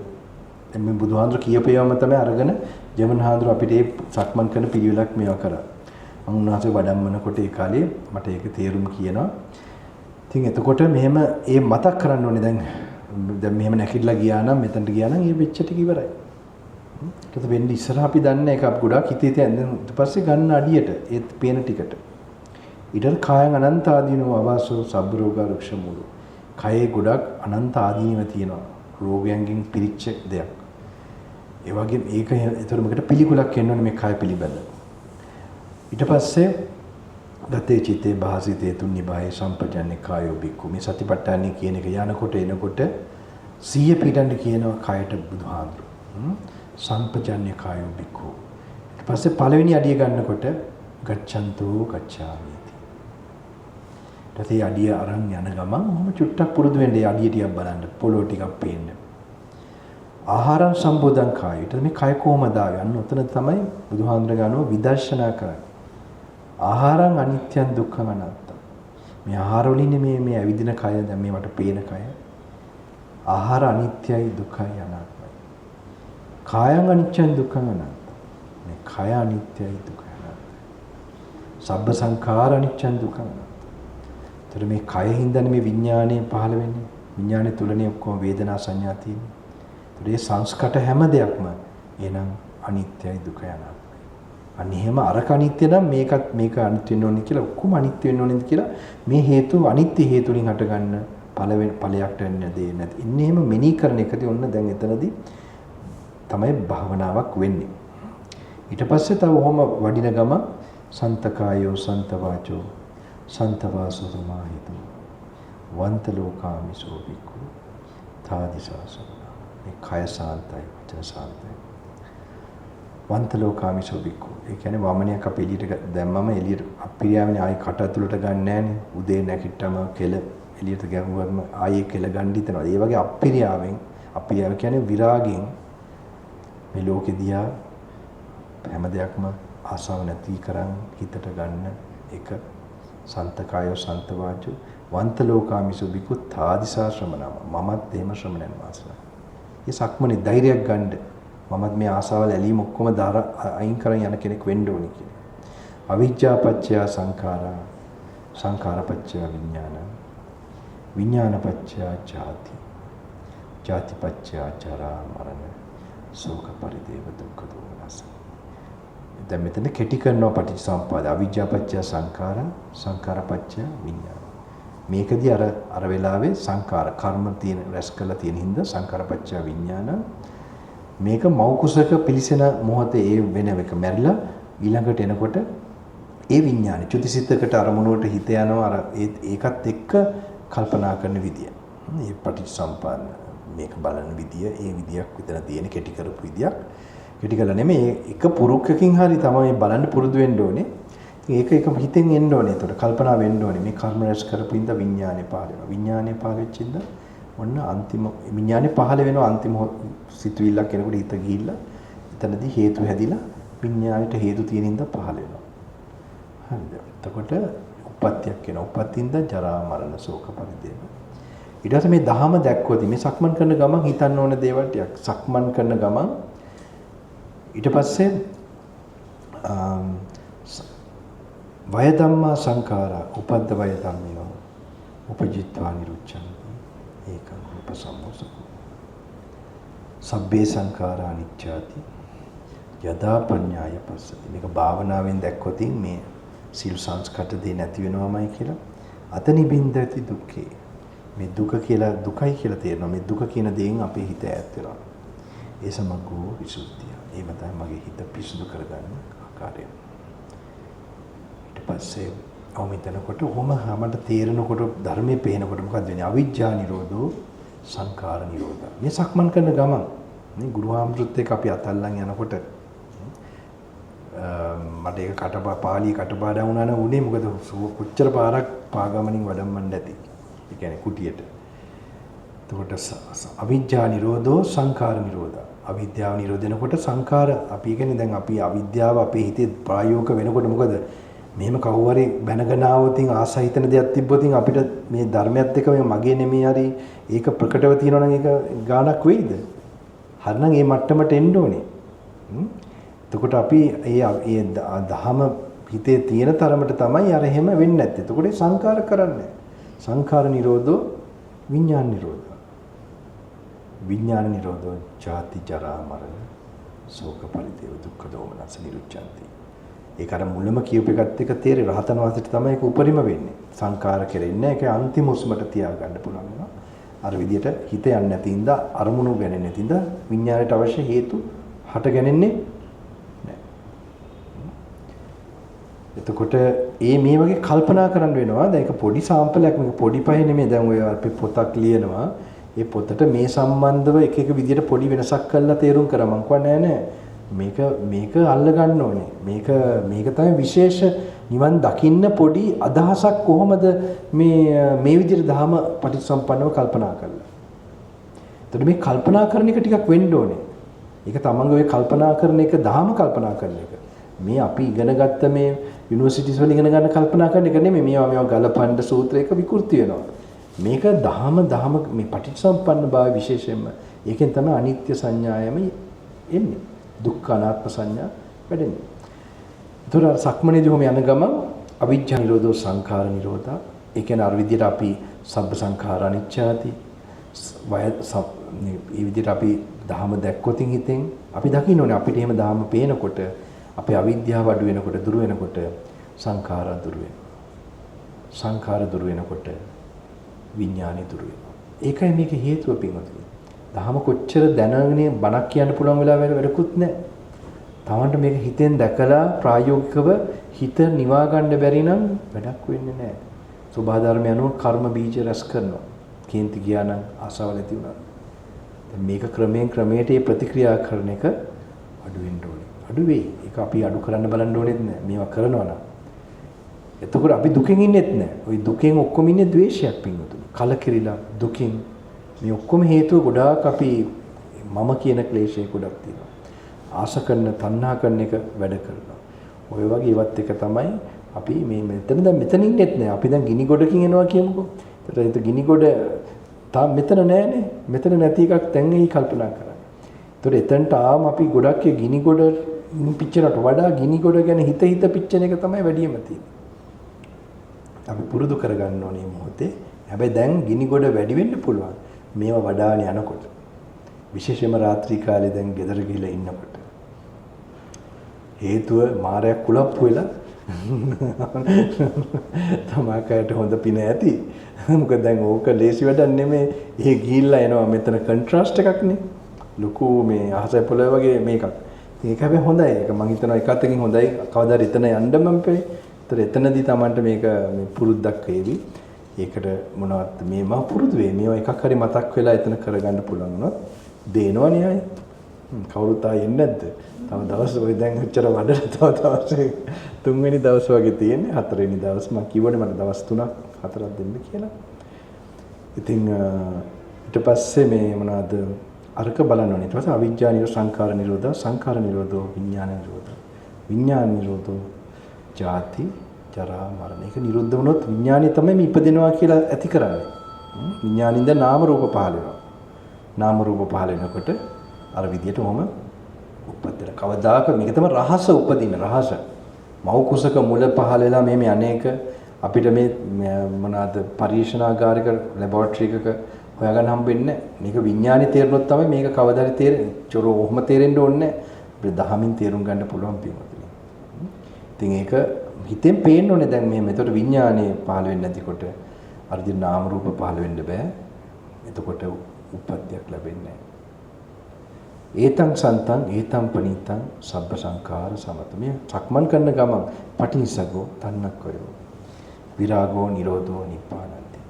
මේ බුදුහාඳුර කියපේවම තමයි අරගෙන ජමන්හාඳුර අපිට මේ සක්මන් කරන පිළිවෙලක් මේවා කරා. මම උන්වහන්සේ වඩම්මනකොට ඒ කාලේ මට ඒක තේරුම් කියනවා. ඉතින් එතකොට මෙහෙම ඒ මතක් කරන්න ඕනේ දැන් මෙහෙම නැකිట్లా ගියා නම් මෙතනට ගියා නම් ඒ වෙච්ච ටික ඉවරයි. ඊට වෙන්නේ ඉස්සරහ අපි දන්නේ එකක් ගොඩක් හිතේ තියෙන ඊට පස්සේ ගන්න අඩියට ඒ පේන ටිකට. ඊට කායං අනන්ත ආදීනෝ අවාසෝ සබ්බ රෝග රුක්ෂ මූලෝ. කයේ ගොඩක් අනන්ත ආදීනව තියෙනවා. රෝගයන්ගෙන් පිරිච්ච දෙයක්. ඒ වගේම ඒක ඒතර මේකට පිළිකුලක් එන්න ඕනේ මේ කය පිළිබඳ. ඊට පස්සේ ගතේ චිතේ භාසිතේ තුන්නිබායේ සම්පජන්‍ය කායෝ බික්කු මේ සතිපට්ඨානෙ කියන එක යනකොට එනකොට සිහිය පිටන්න කියනවා කයට බුදුහාඳුර. සම්පජන්‍ය කායෝ බික්කු. ඊට පස්සේ පළවෙනි අඩිය ගන්නකොට ගච්ඡන්තෝ ගච්ඡාමි. ඊට පස්සේ අඩිය අරන් යන ගමන් මොහොම චුට්ටක් පුරුදු වෙන්නේ අඩිය ටිකක් බලන්න පොළොව ටිකක් පේන්න. ආහාරං සම්බෝධං කාය. ඊට මේ කය කොහමද ආවේ? අන්න උතන තමයි බුදුහාඳුර ගන්නව විදර්ශනා කරන්නේ. ආහාරං අනිත්‍යං දුක්ඛං අනාත්තං. මේ ආහාර වලින් මේ ඇවිදින කය දැන් මේවට පේන කය. ආහාර අනිත්‍යයි දුක්ඛයි අනාත්මයි. කායං අනිච්චං දුක්ඛං අනාත්තං. මේ කය අනිත්‍යයි දුක්ඛයි අනාත්තයි. සබ්බ සංඛාර අනිච්චං දුක්ඛං අනාත්තං. ඒතර මේ කය හින්දානේ මේ විඥාණය පහළ වෙන්නේ. විඥාණය තුලනේ ඔක්කොම වේදනා සංඥා තියෙන්නේ. ඒ සංස්කට හැම දෙයක්ම එනම් අනිත්‍යයි දුකයි අනාත්මයි. අන්න එහෙම අරක අනිත්‍ය නම් මේක අනිත්‍ය වෙන්න ඕනේ කියලා ඔක්කොම අනිත්‍ය වෙන්න ඕනේ කියලා මේ හේතු අනිත්‍ය හේතු වලින් හටගන්න ඵලයක්ට එන්නේ දෙන්නේ නැති. ඉන්නේ එහෙම මෙනී කරන එකදී ඔන්න දැන් එතනදී තමයි භාවනාවක් වෙන්නේ. ඊට පස්සේ තව ඔහොම වඩින ගම සන්තකායෝ සන්තවාචෝ සන්තවාසෝ සමාහිතෝ වන්ත ලෝකාමිසෝ වික්ඛු තාදිසාසෝ මේ කය සාන්තයි වචන සාන්තයි වන්ත ලෝකාමිසෝ වික්ඛු. ඒ කියන්නේ වමනයක් අපි එළියට දැම්මම එළියට අපිරියාවනේ ආයි කට ඇතුළට ගන්න නැහනේ. උදේ නැගිට්ටම කෙල එළියට ගැහුවම ආයේ කෙල ගන්න හිතනවා. ඒ වගේ අපිරියාව කියන්නේ විරාගයෙන් මේ ලෝකෙ දිහා හැම දෙයක්ම ආසාව නැති කරන් හිතට ගන්න එක සන්තකායෝ සන්තවාචෝ වන්ත ලෝකාමිසෝ වික්ඛු තාදිසා ශ්‍රමණම මමත් එහෙම ශ්‍රමණයන් වහන්සේලා. මේ සක්මනේ ධෛර්යයක් ගන්න මමත් මේ ආසාවල් ඇලීම ඔක්කොම අයින් කරන් යන කෙනෙක් වෙන්න ඕනේ කියලා. අවිජ්ජා පත්‍ය සංඛාරා සංඛාර පත්‍ය විඥාන විඥාන පත්‍ය ජාති ජාති පත්‍ය ජරා මරණ ශෝක පරිදේව දුක්ඛ දෝමනස. දැන් මෙතන කෙටි කරනවා පටිච්චසමුප්පාද අවිජ්ජා පත්‍ය සංඛාරා සංඛාර පත්‍ය විඥාන. මේකදී අර වෙලාවේ සංඛාර කර්ම තියෙන රැස් කරලා තියෙන හින්දා සංඛාර පත්‍ය විඥාන මේක මෞකුසක පිලිසෙන මොහොතේ ඒ වෙන එක මැරිලා ඊළඟට එනකොට ඒ විඥාන චුතිසිතකට අරමුණුවට හිත යනවා අර ඒකත් එක්ක කල්පනා කරන විදිය. මේ පටිච්චසමුප්පාද මේක බලන විදිය ඒ විදියක් විතර තියෙන කෙටි කරපු විදියක්. කෙටි කළා නෙමෙයි එක පුරුක්කකින් හරි තමයි බලන්න පුරුදු වෙන්න ඕනේ. ඒක හිතෙන් එන්න ඕනේ. ඒතකොට කල්පනා වෙන්න ඕනේ. මේ කර්ම රැස් කරපු ඉඳ විඥානේ පහළ වෙනවා. විඥානේ පහළ වෙච්ච ඉඳ ඔන්න අන්තිම විඥානේ පහළ වෙනවා අන්තිම සිතුවිල්ලක් කෙනෙකුට හිත ගිහිල්ලා එතනදී හේතු හැදිලා විඥාණයට හේතු තියෙන ඉඳ පහළ වෙනවා. හරිද? එතකොට උප්පත්තියක් වෙනවා. උප්පත්තිින්ද ජරා මරණ ශෝක පරිදේව. ඊට පස්සේ මේ දහම දැක්කොත් මේ සක්මන් කරන ගමන් හිතන්න ඕන දේවල් ටිකක් සක්මන් කරන ගමන් ඊට පස්සේ වය ධම්මා සංඛාරා උපද්ද වය ධම්මිනෝ උපජිත්වා නිරුච්ඡන්ති ඒකං උපසම්මෝසකෝ සබ්බේ සංඛාරා අනිච්චාති යදා පඤ්ඤාය පස්සති මේක භාවනාවෙන් දැක්කොත් මේ සීල සංස්කෘත දෙ නැති වෙනවමයි කියලා අතනි බින්දති දුක්ඛේ මේ දුක කියලා දුකයි කියලා තේරෙනවා මේ දුක කියන දේෙන් අපේ හිත ඈත් වෙනවා ඒ සමග්ගෝ විසුද්ධිය ඒ මතයි මගේ හිත පිසුදු කරගන්න ආකාරය ඊට පස්සේ අවමිතනකොට ඔහොම හැමත තේරෙනකොට ධර්මයේ පේනකොට මොකක්ද වෙන්නේ අවිජ්ජා නිරෝධෝ සංඛාර නිරෝධා මේ සක්මන් කරන ගමන් මේ ගුරුහාමුදුරුත් එක්ක අපි අතල්ලන් යනකොට මට ඒක පාළි කටපාඩම් වුණා නම් උනේ මොකද කොච්චර පාරක් පාගමනින් වඩම්මන්න ඇති ඒ කියන්නේ කුටියට එතකොට අවිජ්ජා නිරෝධෝ සංඛාර නිරෝධා අවිද්‍යාව නිරෝධනකොට සංඛාර අපි කියන්නේ දැන් අපි අවිද්‍යාව අපේ හිතේ ප්‍රායෝගික වෙනකොට මොකද මෙහෙම කවුරු හරි බැනගෙන ආවොතින් ආසහිතන දෙයක් තිබ්බොතින් අපිට මේ ධර්මයත් එක්ක මේ මගේ නෙමෙයි හරි ඒක ප්‍රකටව තියෙනවා නම් ඒක ගානක් වෙයිද හරිනම් මේ මට්ටමට එන්න ඕනේ එතකොට අපි ඒ දහම හිතේ තියෙන තරමට තමයි අර එහෙම වෙන්නේ නැත්තේ එතකොට සංඛාර කරන්නේ සංඛාර නිරෝධෝ විඥාන නිරෝධෝ විඥාන නිරෝධෝ ජාති ජරා මරණ ශෝක පරිදේව දුක්ඛ දෝමනස නිරුච්ඡanti ඒක අර මුලම කියූප එකත් එක තේරෙ රහතන් වහන්සේට තමයි ඒක උපරිම වෙන්නේ සංඛාර කෙරෙන්නේ ඒක අන්තිම උස්මට තියාගන්න පුළුවන් වෙනවා අර විදියට හිත යන්නේ නැති ඉඳ අරමුණු ගන්නේ නැති ඉඳ විඥාණයට අවශ්‍ය හේතු හට ගන්නේ එතකොට මේ වගේ කල්පනා කරන්න වෙනවා. දැන් ඒක පොඩි සාම්පලයක් මේක පොඩි පහේ නෙමෙයි. දැන් ඔය අපි පොතක් ලියනවා. ඒ පොතට මේ සම්බන්ධව එක එක විදිහට පොඩි වෙනසක් කරලා තේරුම් කරා මං කියන්නේ නෑ. මේක අල්ල ගන්න ඕනේ. මේක තමයි විශේෂ නිවන් දකින්න පොඩි අදහසක් කොහොමද මේ විදිහට ධහම පටිච්චසම්පන්නව කල්පනා කරලා. එතකොට මේ කල්පනා කරන එක ටිකක් වෙන්න ඕනේ. ඒක තමන්ගේ ඔය කල්පනා කරන එක ධහම කල්පනා කරන එක. මේ අපි ඉගෙන ගත්ත මේ යුනිවර්සිටිස් වල ඉගෙන ගන්න කල්පනා කරන එක නෙමෙයි මේවා ගලපන්න සූත්‍රයක විකෘති වෙනවා මේක දහම මේ පටිච්චසම්පන්න භාවය විශේෂයෙන්ම ඒකෙන් තමයි අනිත්‍ය සංඥායම එන්නේ දුක්ඛ අනාත්ම සංඥා වැඩෙන්නේ ඒතර සක්මනේදී කොහොම යන ගමන් අවිජ්ජා නිරෝධෝ සංඛාර නිරෝධා ඒ කියන්නේ අර විදිහට අපි සබ්බ සංඛාර අනිච්චාති මේ විදිහට අපි දහම දැක්කොතින් හිතෙන් අපි දකින්න ඕනේ අපිට එහෙම දහම පේනකොට අපේ අවිද්‍යාව අඩු වෙනකොට දුර වෙනකොට සංඛාර දුර වෙනවා. සංඛාර දුර වෙනකොට විඥානෙ දුර වෙනවා. ඒකයි මේක හේතුව පින්වතුනි. දහම කොච්චර දැනගෙන බණක් කියන්න පුළුවන් වෙලාවක වැඩකුත් නැහැ. තමන්ට මේක හිතෙන් දැකලා ප්‍රායෝගිකව හිත නිවා ගන්න බැරි නම් වැඩක් වෙන්නේ නැහැ. සබහා ධර්ම යනුව කර්ම බීජ රැස් කරනවා. කේන්ති ගියා නම් ආසාව නැති වුණා. දැන් මේක ක්‍රමයට මේ ප්‍රතික්‍රියා කරන එක අඩු වෙන්න ඕනේ. අඩු වෙයි. ඒක අපි අඩු කරන්න බලන්න ඕනෙත් නෑ. මේවා කරනවා නම්. එතකොට අපි දුකෙන් ඉන්නෙත් නෑ. ওই දුකෙන් ඔක්කොම ඉන්නේ ද්වේෂයක් පින්වතුනි. කලකිරිලා දුකින් මේ ඔක්කොම හේතුව ගොඩාක් අපි මම කියන ක්ලේශය ගොඩක් තියෙනවා. ආශ කරන තණ්හා කරන එක වැඩ කරනවා. ඔය වගේ ඉවත් එක තමයි අපි මේ මෙතන ඉන්නෙත් නෑ. අපි දැන් ගිනි ගොඩකින් එනවා කියමුකෝ. ඒතර ගිනි ගොඩ තාම මෙතන නෑනේ. මෙතන නැති එකක් දැන් එයි කල්පනා කරන්න. ඒතර එතනට ආවම අපි ගොඩක් ගිනි ගොඩ පිච්චරට වඩා ගිනි ගොඩ ගැන හිත පිච්චෙන එක තමයි වැඩිම තියෙන්නේ. අපි පුරුදු කරගන්න ඕනේ මොහොතේ. හැබැයි දැන් ගිනි ගොඩ වැඩි වෙන්න පුළුවන්. මේවා වඩාන යනකොට. විශේෂයෙන්ම රාත්‍රී කාලේ දැන් ගෙදර ගිහලා ඉන්නකොට. හේතුව මාරයක් කුලප්පු වෙලා තමයිකට හොඳ පින ඇති. මොකද දැන් ඕක ලේසි වැඩක් නෙමෙයි. ඒ ගිහිල්ලා එනවා මෙතන කන්ට්‍රාස්ට් එකක් නේ. ලොකු මේ අහසයි පොළොවේ වගේ මේකක්. ඒක හැබැයි හොඳයි. ඒක මම හිතනවා එක අතකින් හොඳයි. කවදාද එතන යන්න මම පෙයි. ඒතර එතනදී Tamanට මේක මේ පුරුද්දක් වේවි. ඒකට මොනවද මේ මම පුරුදු වෙයි. මේවා එකක් හරි මතක් වෙලා එතන කරගන්න පුළුවන් වුණොත් දේනවනේ අය. කවුරුත් ආයෙ එන්නේ නැද්ද? තව දවස් ඔය දැන් උච්චර වඩලා තව දවස් තුන්වෙනි දවස් වගේ තියෙන්නේ. හතරවෙනි දවස් මම කිව්වනේ මට දවස් 3ක් 4ක් දෙන්න කියලා. ඉතින් ඊට පස්සේ මේ මොනවද අරක බලන්න ඕනේ. ඊට පස්සේ අවිජ්ජා නිරෝධ සංඛාර නිරෝධ සංඛාර නිරෝධෝ විඥාන නිරෝධ විඥාන නිරෝධෝ ජාති ජරා මරණ. ඒක නිරුද්ධ වුණොත් විඥානය තමයි මේ ඉපදෙනවා කියලා ඇති කරන්නේ. විඥානින්ද නාම රූප පහළ වෙනවා. නාම රූප පහළ වෙනකොට අර විදියට ඔහම උපදින කවදාක මේක තමයි රහස උපදින රහස. මව් කුසක මුල පහළ වෙලා මේ අනේක අපිට මේ මොනවාද පරීක්ෂණාගාරික ලැබොරටරි එකක හොයාගන්න හම්බෙන්නේ මේක විඥානේ තේරුනොත් තමයි මේක කවදාද තේරෙන්නේ. චොරෝ ඔහම තේරෙන්න ඕනේ අපිට දහමින් තේරුම් ගන්න පුළුවන් පියවතුනේ. ඉතින් ඒක හිතෙන් පේන්න ඕනේ දැන් මෙහෙම. එතකොට විඥානේ පහළ වෙන්නේ නැතිකොට අර දින නාම රූප පහළ වෙන්න බෑ. එතකොට උප්පත්තියක් ලැබෙන්නේ නැහැ. ඒතං සන්තං ඒතං පනීතං සබ්බ සංඛාර සමතමේ සක්මන් කරන ගමන් පටිනිසගෝ තන්නක්කයෝ විරාගෝ නිරෝධෝ නිපානන්ති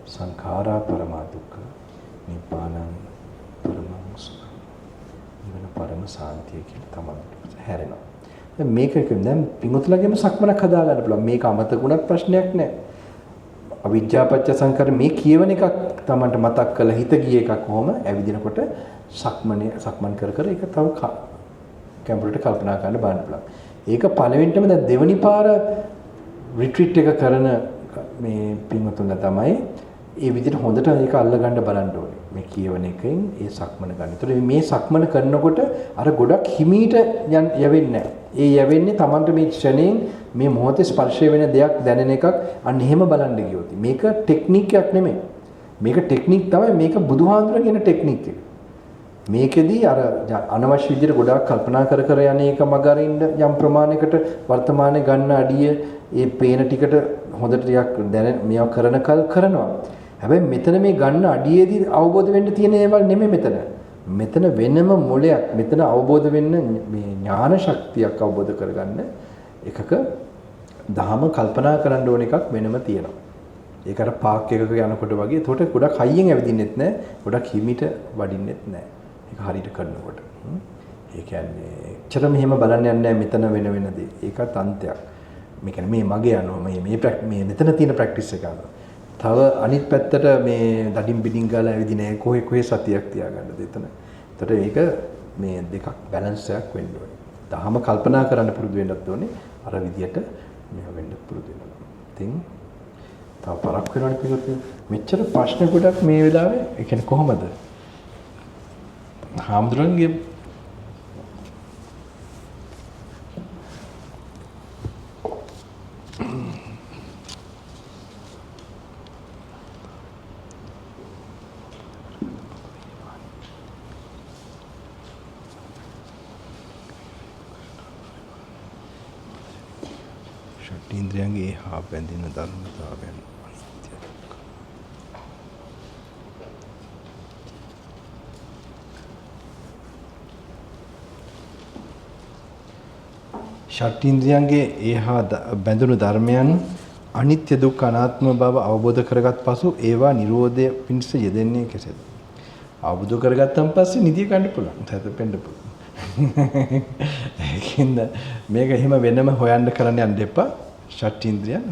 සංඛාරා පරමා දුක්ඛ නිපානං පරමං සුඛ නිවන පරම සාන්තිය කියලා තමයි හැරෙනවා. දැන් මේක දැන් පිඟුතුලගෙම සක්මනක් හදා ගන්න පුළුවන්. මේක අමතකුණත් ප්‍රශ්නයක් නැහැ. අවිජ්ජාපච්ච සංකාර මේ කියවන එකක් තමන්ට මතක් කරලා හිත ගිය එකක් කොහොම ඇවිදිනකොට සක්මන් කර කර ඒක තව කැම්පරේට කල්පනා කරන්න බලන්න පුළුවන්. ඒක පළවෙනිටම දැන් දෙවනි පාර රිට්‍රීට් එක කරන මේ පින්වතුන්ලා තමයි ඒ විදිහට හොඳට ඒක අල්ලගන්න බලන්න ඕනේ. මේ කියවන එකෙන් ඒ සක්මන ගන්න. ඒතර මේ සක්මන කරනකොට අර ගොඩක් හිමීට යවෙන්නේ නැහැ. ඒ යවෙන්නේ තමන්ට මේ ක්ෂණයෙන් මේ මොහොතේ ස්පර්ශය වෙන දෙයක් දැනෙන එකක් අන්න එහෙම බලන්න ගියොත්. මේක ටෙක්නික් එකක් නෙමෙයි. මේක ටෙක්නික් තමයි මේක බුදුහාඳුරගෙන ටෙක්නික් එක. මේකෙදී අර අනවශ්‍ය විදිහට ගොඩාක් කල්පනා කර කර යන එක මගරින්න යම් ප්‍රමාණයකට වර්තමානයේ ගන්න අඩිය ඒ පේන ටිකට හොඳට ටිකක් දැන මේවා කරනකල් කරනවා. හැබැයි මෙතන මේ ගන්න අඩියේදී අවබෝධ වෙන්න තියෙන ඒවල් නෙමෙයි මෙතන. මෙතන වෙනම මොලයක් මෙතන අවබෝධ වෙන්න මේ ඥාන ශක්තියක් අවබෝධ කරගන්න එකක දහම කල්පනා කරන්න ඕන එකක් වෙනම තියෙනවා. ඒක අර පාක් එකක යනකොට වගේ ඒකට ගොඩක් හයියෙන් ඇවිදින්නෙත් නැහැ. ගොඩක් හිමිට වඩින්නෙත් නැහැ. ඒක හරියට කරනකොට. ඒ කියන්නේ එච්චර මෙහෙම බලන්න යන්නේ නැහැ මෙතන වෙන දේ. ඒකත් අන්තයක්. මේ කියන්නේ මේ මගේ යනවා මේ මෙතන තියෙන ප්‍රැක්ටිස් එක අනුව. තව අනිත් පැත්තට මේ දඩින් බිඩින් ගාලා ඇවිදින කොහේ සතියක් තියාගන්නද එතන. ඒතට ඒක මේ දෙකක් බැලන්ස් එකක් වෙන්න ඕනේ. දහම කල්පනා කරන්න පුරුදු වෙන්නත් ඕනේ. අර විදියට මේව වෙන්න පුරුදු වෙන්න. ඉතින් තව පරක් වෙනවනේ පිටුත් මෙච්චර ප්‍රශ්න ගොඩක් මේ වෙලාවේ ඒ කියන්නේ කොහමද? හාමුදුරන්ගේ ෂට්ඉන්ද්‍රියන්ගේ හා බැඳෙන ධර්මතාවයන් ෂට්ඉන්ද්‍රියන්ගේ ඒහා බැඳුණු ධර්මයන් අනිත්‍ය දුක්ඛ අනාත්ම බව අවබෝධ කරගත් පසු ඒවා නිරෝධය පිණිස යෙදෙන්නේ කෙසේද? අවබෝධ කරගත්තන් පස්සේ නිදිය ගන්න පුළුවන්. හැදෙන්න පුළුවන්. ඒකින්ද මේක එහෙම වෙනම හොයන්න කරන්න යන්න එපා. ෂට්ඉන්ද්‍රියන්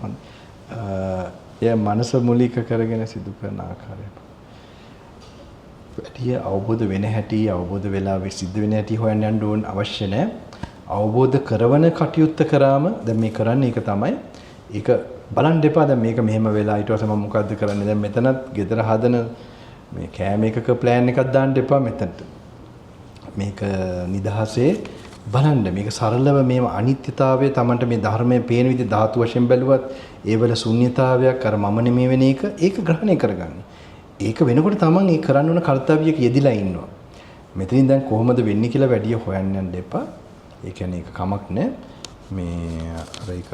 එය මනස මූලික කරගෙන සිදු කරන ආකාරය. වැඩි අවබෝධ වෙන හැටි අවබෝධ වෙලා සිද්ධ වෙන හැටි හොයන්න යන්න ඕන අවශ්‍ය නැහැ. අවබෝධ කරවන කටයුත්ත කරාම දැන් මේ කරන්නේ ඒක තමයි. ඒක බලන්න එපා දැන් මේක මෙහෙම වෙලා ඊට පස්සේ මම මොකද්ද කරන්නේ? දැන් මෙතනත් ගෙදර හදන මේ කෑම එකක ප්ලෑන් එකක් දාන්න එපා මෙතනට. මේක නිදහසේ බලන්න මේක සරලව මේව අනිත්‍යතාවය Tamanට මේ ධර්මයේ පේන විදිහ ධාතු වශයෙන් බැලුවත් ඒවල ශුන්‍යතාවයක් අර මම නෙමෙයි වෙන එක ඒක ග්‍රහණය කරගන්න. ඒක වෙනකොට Taman ඒ කරන්න ඕන කර්තව්‍යයක යෙදිලා ඉන්නවා. මෙතනින් දැන් කොහොමද වෙන්නේ කියලා වැඩි හොයන්න යන්න එපා. ඒ කියන්නේ ඒක කමක් නෑ. මේ අර ඒක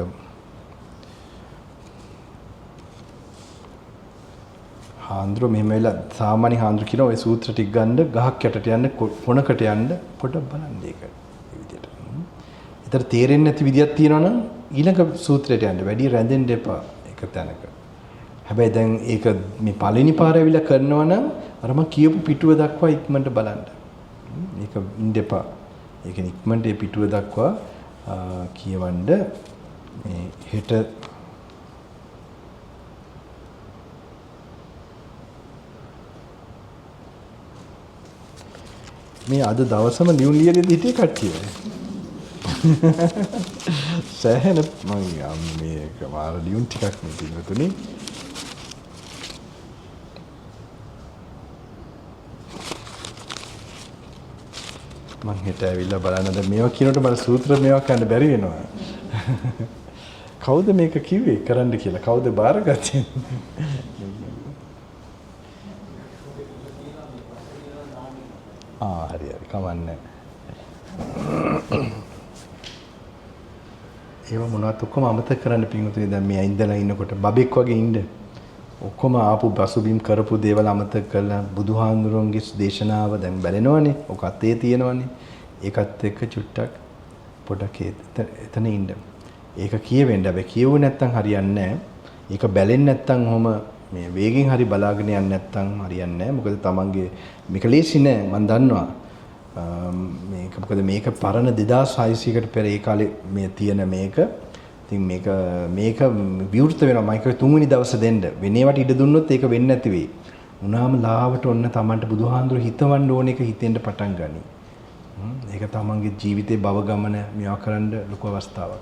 හාන්ද්‍ර මෙහෙම වෙලා සාමාන්‍ය හාන්ද්‍ර කියන ওই සූත්‍ර ටික ගන්න ගහක් යටට යන්න කොනකට යන්න පොඩ්ඩක් බලන්න ඒක. මේ විදිහට. ඒතර තේරෙන්නේ නැති විදියක් තියෙනවා නම් ඊළඟ සූත්‍රයට යන්න වැඩි රැඳෙන්න එපා එක තැනක. හැබැයි දැන් ඒක මේ පළවෙනි පාර ඇවිල්ලා කරනවා නම් අර මම කියපු පිටුව දක්වා ඉක්මනට බලන්න. ඒක ඉන්න එපා. ඒක ඉක්මනට ඒ පිටුව දක්වා කියවන්න මේ හෙට මේ අද දවසම ලියුම් ලියගෙන හිටියේ කට්ටිය. සෑහෙන මම මේක මාර ලියුම් ටිකක් මේ පිටුතුනේ. මං හෙට ඇවිල්ලා බලන්නද මේවා කියනකොට මට සූත්‍ර මේවා කරන්න බැරි වෙනවා. කවුද මේක කිව්වේ කරන්න කියලා? කවුද බාරගත්තේ? හරි කමන්නේ. ඒව මොනවත් ඔක්කොම අමතක කරන්න පිටුතුනේ. දැන් මේ ඉඳලා ඉන්නකොට බබෙක් වගේ ඉන්න. ඔක්කොම ආපු බසුබිම් කරපු දේවල් අමතක කරලා බුදුහාඳුරන්ගේ දේශනාව දැන් බැලෙනවනේ. ඔක අතේ තියෙනවනේ. ඒකත් එක්ක චුට්ටක් පොඩක් එතන ඉන්න. ඒක කියවෙන්න. හැබැයි කියුවේ නැත්තම් හරියන්නේ නැහැ. ඒක බැලෙන්නේ නැත්තම් ඔහම මේ වේගෙන් හරි බලාගෙන යන්නේ නැත්තම් හරියන්නේ නැහැ. මොකද තමන්ගේ මේක ලේසි නෑ මම දන්නවා. මේක මොකද මේක පරණ 2600කට පෙර ඒ කාලේ මේ තියෙන මේක. ඉතින් මේක විවෘත වෙනවා. මම ඒක තුන්වෙනි දවසේ දෙන්න. වෙනේවට ඉඩ දුන්නොත් ඒක වෙන්නේ නැති වෙයි. උනාම ලාවට ඔන්න තමන්ට බුදුහාඳුර හිතවන්න ඕන එක හිතෙන්න පටන් ගනි. ඒක තමන්ගේ ජීවිතේ භව ගමන මෙයා කරන්න ලොකු අවස්ථාවක්.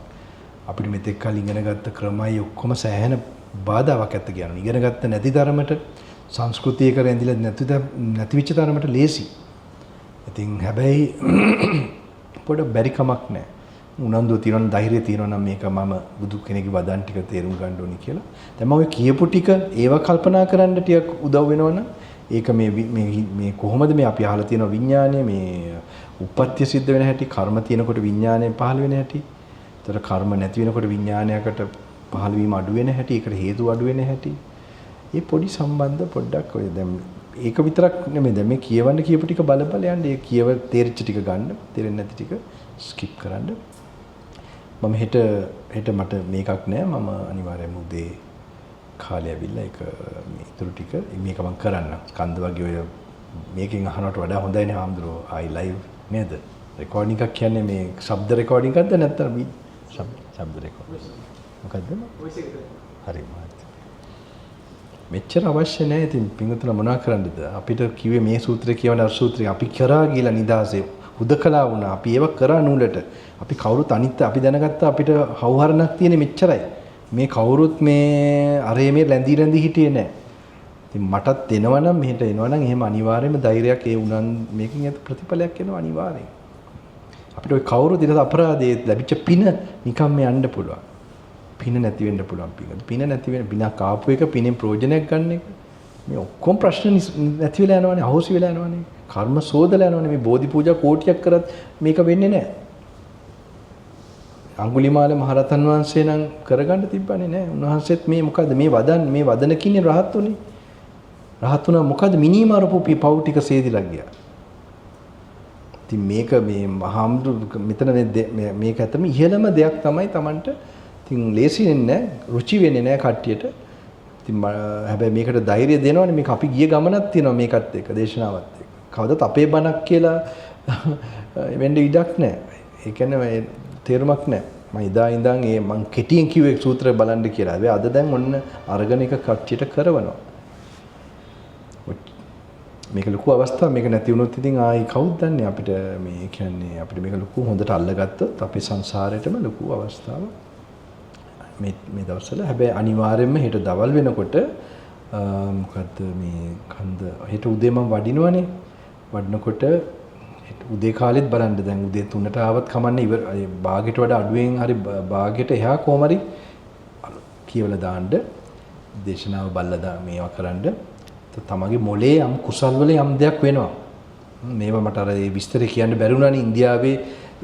අපිට මෙතෙක් කල ඉගෙන ගත්ත ක්‍රමයි ඔක්කොම සෑහෙන බාධාවක් ඇත්ත කියනවා. ඉගෙන ගත්ත නැති තරමට සංස්කෘතියක රැඳිලා නැති වෙච්ච තරමට ලේසි. ඉතින් හැබැයි පොඩ බැරි කමක් නැහැ. උනන්දුව තියෙනවා ධෛර්යය තියෙනවා නම් මේක මම බුදු කෙනෙක්ගේ වදන් ටික තේරුම් ගන්න ඕනි කියලා. දැන් මම ඔය කියපු ටික ඒව කල්පනා කරන්න ටිකක් උදව් වෙනවනම් ඒක මේ කොහොමද මේ අපි අහලා තියෙන විඥානය මේ උප්පත්ති සිද්ධ වෙන හැටි, කර්ම තියෙනකොට විඥානය පහළ වෙන හැටි. ඒතර කර්ම නැති වෙනකොට විඥානයකට පහළ වීම අඩු වෙන හැටි, ඒකට හේතු අඩු වෙන හැටි. මේ පොඩි සම්බන්ධ පොඩ්ඩක් ඔය දැන් ඒක විතරක් නෙමෙයි දැන් මේ කියවන්න කියපු ටික බල යන්න ඒ කියව තේරිච්ච ටික ගන්න, තේරෙන්නේ නැති ටික ස්කිප් කරන්න. මම හෙට මට මේකක් නෑ. මම අනිවාර්යයෙන්ම උදේ කාලේ ඇවිල්ලා ඒක මේ ඉතුරු ටික මේක මම කරන්න. කන්ද වගේ ඔය මේකෙන් අහනවට වඩා හොඳයිනේ හාමුදුරුවෝ. ආයි ලයිව් නේද? රෙකෝඩින් එකක් කියන්නේ මේ ශබ්ද රෙකෝඩින් එකක්ද නැත්නම් ශබ්ද රෙකෝඩින්? මොකද්ද? වොයිස් එකද? හරි මාත්. මෙච්චර අවශ්‍ය නැහැ. ඉතින් පින්වතුන්ලා මොනා කරන්නද? අපිට කිව්වේ මේ සූත්‍රය කියවන අර සූත්‍රය අපි කරා ගිහලා නිදාසේ හුදකලා වුණා. අපි ඒව කරා නූලට. අපි කවුරුත් අනිත් අපි දැනගත්තා අපිට හවුහරණක් තියෙන මෙච්චරයි. මේ කවුරුත් මේ අරේ මේ රැඳි හිටියේ නැහැ. ඉතින් මටත් එනවනම් මෙහෙට එනවනම් එහෙම අනිවාර්යයෙන්ම ධෛර්යයක් ඒ උනන් මේකෙන් ඇති ප්‍රතිඵලයක් එනවා අනිවාර්යයෙන්. අපිට ওই කවුරුත් ඉතින් අපරාධයේ ලැබිච්ච පින නිකම් මේ යන්න පුළුවන්. පින නැති වෙන්න පුළුවන් පින. පින නැති වෙන පිනක් ආපු එක පිනෙන් ප්‍රයෝජනයක් ගන්න එක. මේ ඔක්කොම ප්‍රශ්න නැති වෙලා යනවනේ, අහෝසි වෙලා යනවනේ. කර්ම සෝදලා යනවනේ. මේ බෝධි පූජා කෝටියක් කරත් මේක වෙන්නේ නැහැ. අඟුලිමාල මහරතන් වහන්සේ නම් කරගන්න තිබ්බනේ නැහැ. උන්වහන්සේත් මේ මොකද්ද මේ වදන කින්නේ රහත් උනේ. රහත් උනා මොකද්ද මිනිමාරපු පව් ටික සේදිලා ගියා. ඉතින් මේක මේ මහාමුදුරු මෙතන මේක ඇත්තම ඉහළම දෙයක් තමයි Tamanට. ඉතින් ලේසි වෙන්නේ නැහැ, රුචි වෙන්නේ නැහැ කට්ටියට. ඉතින් හැබැයි මේකට ධෛර්යය දෙනවනේ. මේක අපි ගිය ගමනක් තියෙනවා මේකත් එක්ක, දේශනාවත් එක්ක. කවදත් අපේ බණක් කියලා වෙන්න ඉඩක් නැහැ. ඒ කියන්නේ මේ තේරුමක් නැහැ. මම ඉදා ඉඳන් මම කෙටියෙන් කිව්වේ සූත්‍රය බලන්න කියලා. හැබැයි අද දැන් ඔන්න අරගෙන එක කට්ටියට කරවනවා. මේක ලොකු අවස්ථාවක්. මේක නැති වුණොත් ඉතින් ආයි කවුද දන්නේ අපිට මේ කියන්නේ අපිට මේක ලොකු හොඳට අල්ලගත්තොත් අපේ සංසාරේටම ලොකු අවස්ථාවක් මේ දවස්වල. හැබැයි අනිවාර්යයෙන්ම හෙට දවල් වෙනකොට මොකද්ද මේ කන්ද හෙට උදේ මම වඩිනවනේ. වඩනකොට උදේ කාලෙත් බලන්න දැන් උදේ 3ට ආවත් කමන්නේ ඉවර භාගයට වඩා අඩුවෙන් හරි භාගයට එහා කොහම හරි කියවලා දාන්න දේශනාව බලලා මේවා කරන්න. තමගේ මොලේ යම් කුසල් වල යම් දෙයක් වෙනවා. මේවා මට අර ඒ විස්තර කියන්න බැරි වුණානේ. ඉන්දියාවේ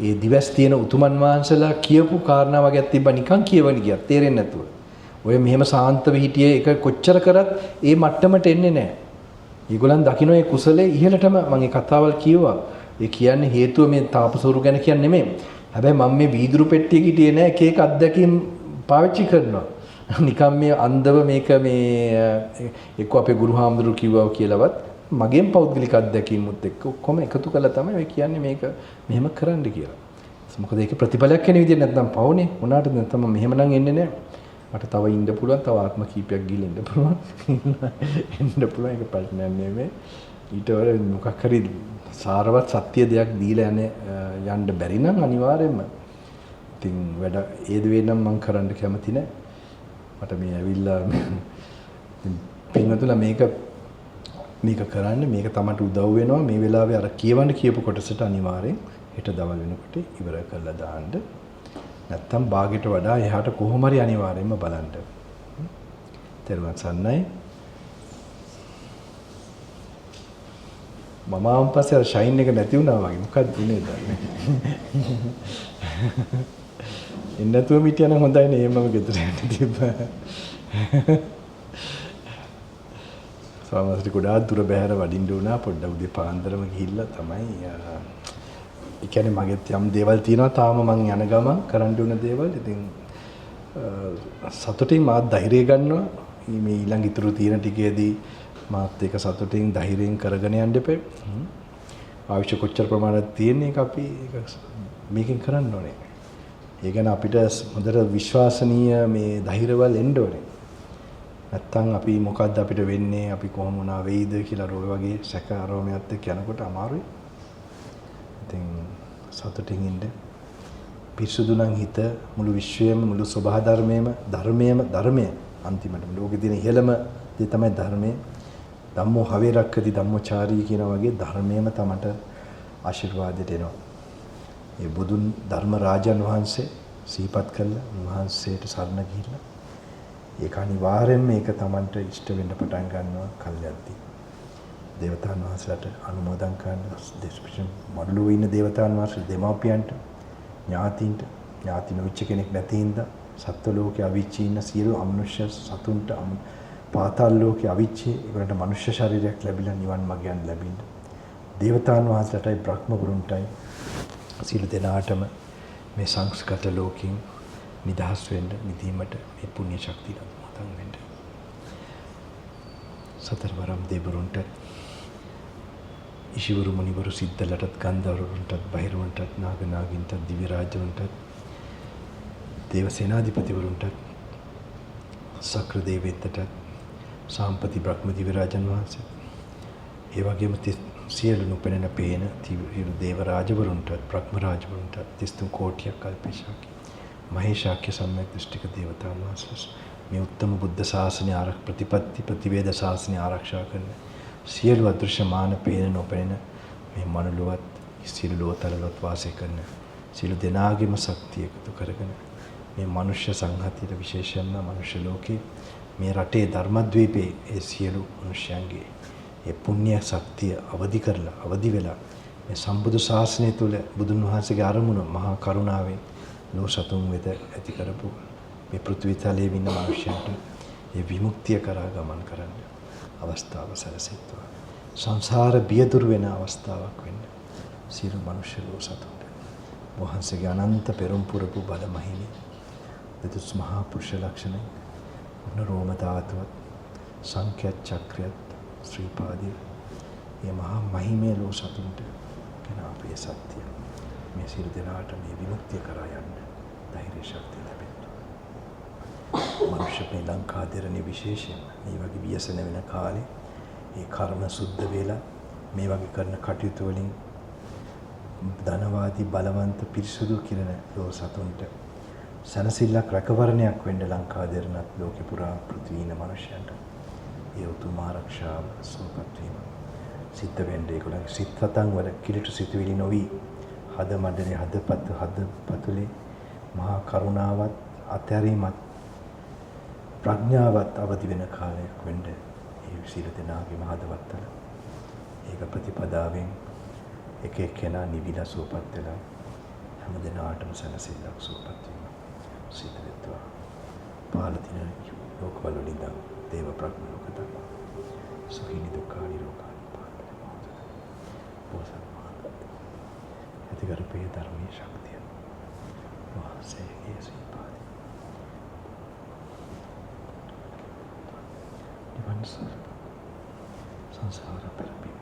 ඒ දිවස් තියෙන උතුමන් වහන්සේලා කියපු කාරණා වගේක් තිබ්බා. නිකන් කියවන ගියා තේරෙන්නේ නැතුව. ඔය මෙහෙම සාන්තව හිටියේ එක කොච්චර කරත් ඒ මට්ටමට එන්නේ නැහැ. ඒගොල්ලන් දකින්න ඒ කුසලයේ ඉහළටම මම ඒ කතාවල් කියුවා. ඒ කියන්නේ හේතුව මේ තාපසවරු ගැන කියන්නේ නෙමෙයි. හැබැයි මම මේ වීදුරු පෙට්ටියක හිටියේ නැහැ. එක එක අත්දැකීම් පාවිච්චි කරනවා. නිකම් මේ අන්දව මේක මේ එක්ක අපේ ගුරු හාමුදුරුවෝ කිව්වා කියලාවත් මගෙන් පෞද්ගලික අත්දැකීමුත් එක්ක ඔක්කොම එකතු කරලා තමයි ඔය කියන්නේ මේක මෙහෙම කරන්න කියලා. මොකද ඒක ප්‍රතිඵලයක් වෙන විදිහ නැත්නම් පවුනේ. උනාට නැත්නම් මෙහෙම නම් එන්නේ නැහැ. මට තව ඉන්න පුළුවන්, තව ආත්ම කීපයක් ගිහින් ඉන්න පුළුවන්. එන්න පුළුවන් ඒක ප්‍රශ්නයක් නෙමෙයි. ඊට වඩා මොකක් හරි සාරවත් සත්‍ය දෙයක් දීලා යන්න බැරි නම් අනිවාර්යයෙන්ම ඉතින් වැඩ ඒ දේ නම් මම කරන්න කැමති නැහැ. මට මේ ඇවිල්ලා පින්වතුලා මේක කරන්න මේක තමයි උදව් වෙනවා මේ වෙලාවේ අර කියවන්න කියපු කොටසට අනිවාර්යෙන් හෙට දවල් වෙනකොට ඉවර කරලා දාන්න. නැත්තම් භාගයට වඩා එහාට කොහොම හරි අනිවාර්යෙන්ම බලන්න. තෙරුවන් සරණයි. මම ආවන් පස්සේ අර ෂයින් එක නැති වුණා වගේ. මොකක්ද උනේ දන්නේ. එන්නතුව මිටියන හොඳයි නේ මම ගෙදර යන්න තිබ්බා. සමහරවිට ගොඩාක් දුර බැහැර වඩින්න වුණා පොඩ්ඩක් උදේ පාන්දරම ගිහිල්ලා තමයි ඒ කියන්නේ මගෙත් යම් දේවල් තියෙනවා තාම මං යන ගමන් කරන්න උන දේවල්. ඉතින් සතුටින් මාත් ධෛර්යය ගන්නවා මේ ඊළඟ ඉතුරු තියෙන ටිකේදී මාත් ඒක සතුටින් ධෛර්යයෙන් කරගෙන යන්න එපේ. අවශ්‍ය කොච්චර ප්‍රමාණයක් තියෙන එක අපි මේකෙන් කරන්න ඕනේ. ඒ ගැන අපිට හොඳට විශ්වාසනීය මේ ධෛර්යවල් එන්න ඕනේ. නැත්තම් අපි මොකද්ද අපිට වෙන්නේ අපි කොහොම වුණා වෙයිද කියලා රෝය වගේ සැක ආරෝමයක් එක්ක යනකොට අමාරුයි. ඉතින් සතුටින් ඉන්න. පිරිසුදු නම් හිත මුළු විශ්වයේම මුළු සබහා ධර්මයේ අන්තිමට ලෝකෙ දින ඉහළම දේ තමයි ධර්මයේ. ධම්මෝ හවේ රක්කති ධම්මචාරී කියන වගේ ධර්මයේම තමට ආශිර්වාදයට එනවා. මේ බුදුන් ධර්ම රාජන් වහන්සේ සිහිපත් කළා උන්වහන්සේට සරණ ගිහිල්ලා ඒක අනිවාර්යෙන්ම මේක තමන්ට ඉෂ්ට වෙන්න පටන් ගන්නවා කල්යද්දී. දේවතාවුන් වහන්සේලාට අනුමෝදන් කරන දෙස්පිෂන් මඩලුවේ ඉන්න දේවතාවුන් වහන්සේ දෙමාපියන්ට ඥාතින්ට ඥාති නොවිච්ච කෙනෙක් නැති හින්දා සත්ව ලෝකයේ අවීචී ඉන්න සියලු අමනුෂ්‍ය සතුන්ට පාතාල ලෝකයේ අවීචී ඒකට මනුෂ්‍ය ශරීරයක් ලැබිලා නිවන් මඟ යන්න ලැබින්න. දේවතාවුන් වහන්සේලාටයි බ්‍රහ්ම ගුරුන්ටයි සියලු දෙනාටම මේ සංස්කත ලෝකෙන් නිදහස් වෙන්න නිදීමට මේ පුණ්‍ය ශක්තිය උදව් වෙන්න. සතරවරම් දෙවිවරුන්ට ඉශිවරු මුනිවරු සිද්ධලටත් ගන්ධවරුන්ටත් බහිරවන්ටත් නාගනාගින්ටත් දිව්‍ය රාජවන්ටත් දේව සේනාධිපතිවරුන්ටත් සක්‍ර දේවේන්ද්‍රට සාම්පති බ්‍රහ්ම දිව්‍ය රාජන් වහන්සේ ඒ වගේම සියලු නොපෙනෙන පේන තිරු දේව රාජවරුන්ටත් බ්‍රහ්ම රාජවරුන්ටත් 33 කෝටියක් කල්පේශාකි මහේශාක්‍ය සම්‍යක් දෘෂ්ටික දේවතාවුන් වහන්සේ මේ උත්තම බුද්ධ ශාසනය ප්‍රතිවේද ශාසනය ආරක්ෂා කරන සියලු අදෘශ්‍යමාන පේන නොපෙනෙන මේ මනුලොවත් සියලු ලෝතලවත් වාසය කරන සියලු දෙනාගේම ශක්තිය එකතු කරගෙන මේ මනුෂ්‍ය සංහතියට විශේෂයෙන්ම මනුෂ්‍ය ලෝකේ මේ රටේ ධර්මද්වීපේ ඒ සියලු මනුෂ්‍යයන්ගේ ඒ පුණ්‍ය ශක්තිය අවදි වෙලා මේ සම්බුදු ශාසනය තුල බුදුන් වහන්සේගේ අරමුණ මහා කරුණාවෙන් ලෝ සතුන් වෙත ඇති කරපු මේ පෘථිවි තලයේ ඉන්න මනුෂ්‍යයන්ට ඒ විමුක්තිය කරා ගමන් කරන්න අවස්ථාව සැලසෙත්වා. සංසාර බිය දුරු වෙන අවස්ථාවක් වෙන්න සියලු මනුෂ්‍ය ලෝ සතුන්ට වහන්සේගේ අනන්ත පෙරම් පුරපු බල මහිමේ දෙතුස් මහා පුරුෂ ලක්ෂණ උන රෝම ධාතුවත් සංඛ්‍යාත චක්‍රයත් ශ්‍රීපාදී මේ මහා මහිමේ ලෝ සතුන්ට කෙන අපේ සත්‍ය මේ සියලු දෙනාට මේ විමුක්තිය කරා යන්න ධෛර්ය ශක්තිය ලැබෙන්න. මනුෂ්‍ය මේ ලංකාදරණේ විශේෂයෙන් මේ වගේ ව්‍යසන වෙන කාලේ ඒ කර්ම සුද්ධ වෙලා මේ වගේ කරන කටයුතු වලින් ධනවාදී බලවන්ත පිරිසුදු කිරණ ලෝ සතුන්ට සනසිල්ලක් රැකවරණයක් වෙන්න ලංකාදරණත් ලෝකෙ පුරා පෘථිවින මනුෂ්‍යයන්ට ඒ උතුම් ආරක්ෂාව සුවපත් වීම සිද්ධ වෙන්න ඒගොල්ලන්ගේ සිත් සතන් වල කිලිටු සිතුවිලි නොවි හද මණ්ඩලේ හදපතුලේ මහා කරුණාවත් අත්හැරීමත් ප්‍රඥාවත් අවදි වෙන කාලයක් වෙන්න ඒ සියලු දෙනාගේ මහදවත්තල ඒක ප්‍රතිපදාවෙන් එක එක්කෙනා නිවිලා සුවපත් වෙලා හැම දිනාටම සැනසෙල්ලක් සුවපත් වීම සිද්ධ වෙත්වා. පාලතින ලෝකවල වලින් දේව ප්‍රඥ ලෝක ධර්ම සුඛී දුක්ඛ නිරෝධ පොසත් ඇතිකරපේ ධර්මයේ ශක්තිය වහන්සේගේ සිපාදි සංසාර පෙරපීම.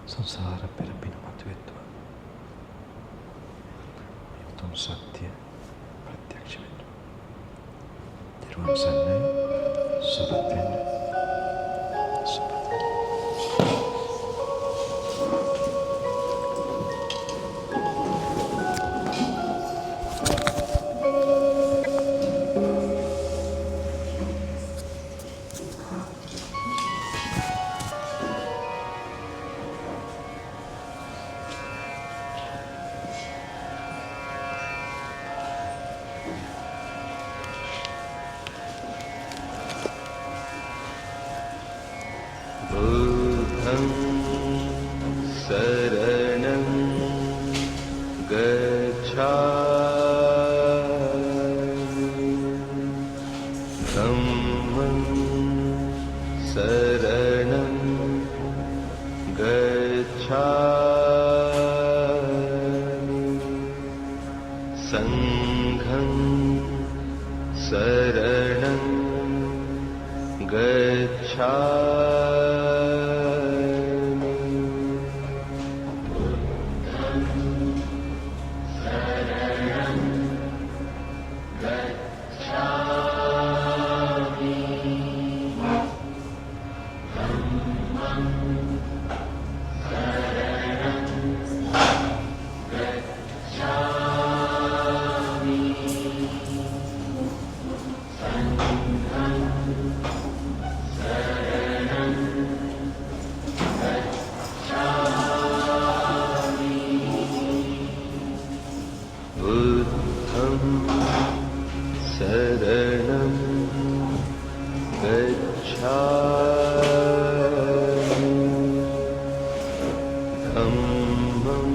සංසාර පෙරපින මතුවෙත්වා. උතුම් සත්‍ය ප්‍රත්‍යක්ෂ වෙත්වා. දරුවන් සන්නයි සුබත් වෙන්න. සුබත් වෙන්න. बुद्धं शरणं गच्छामि धम्मं शरणं गच्छामि संघं शरणं गच्छामि बुद्धं शरणं गच्छामि धम्मं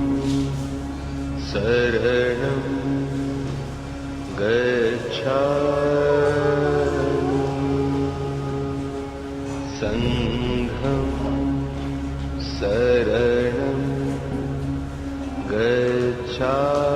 शरणं गच्छामि संघं शरणं गच्छामि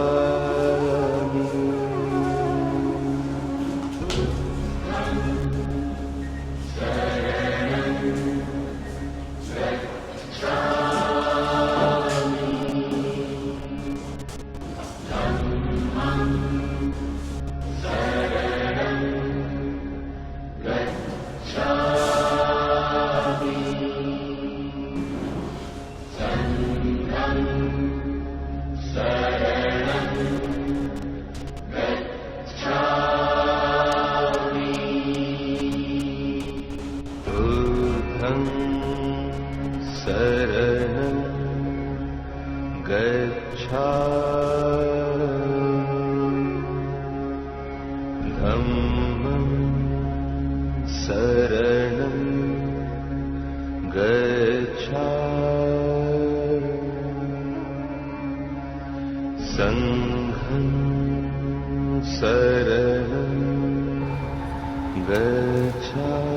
बुद्धं शरणं गच्छामि धम्मं शरणं गच्छामि संघं शरणं गच्छामि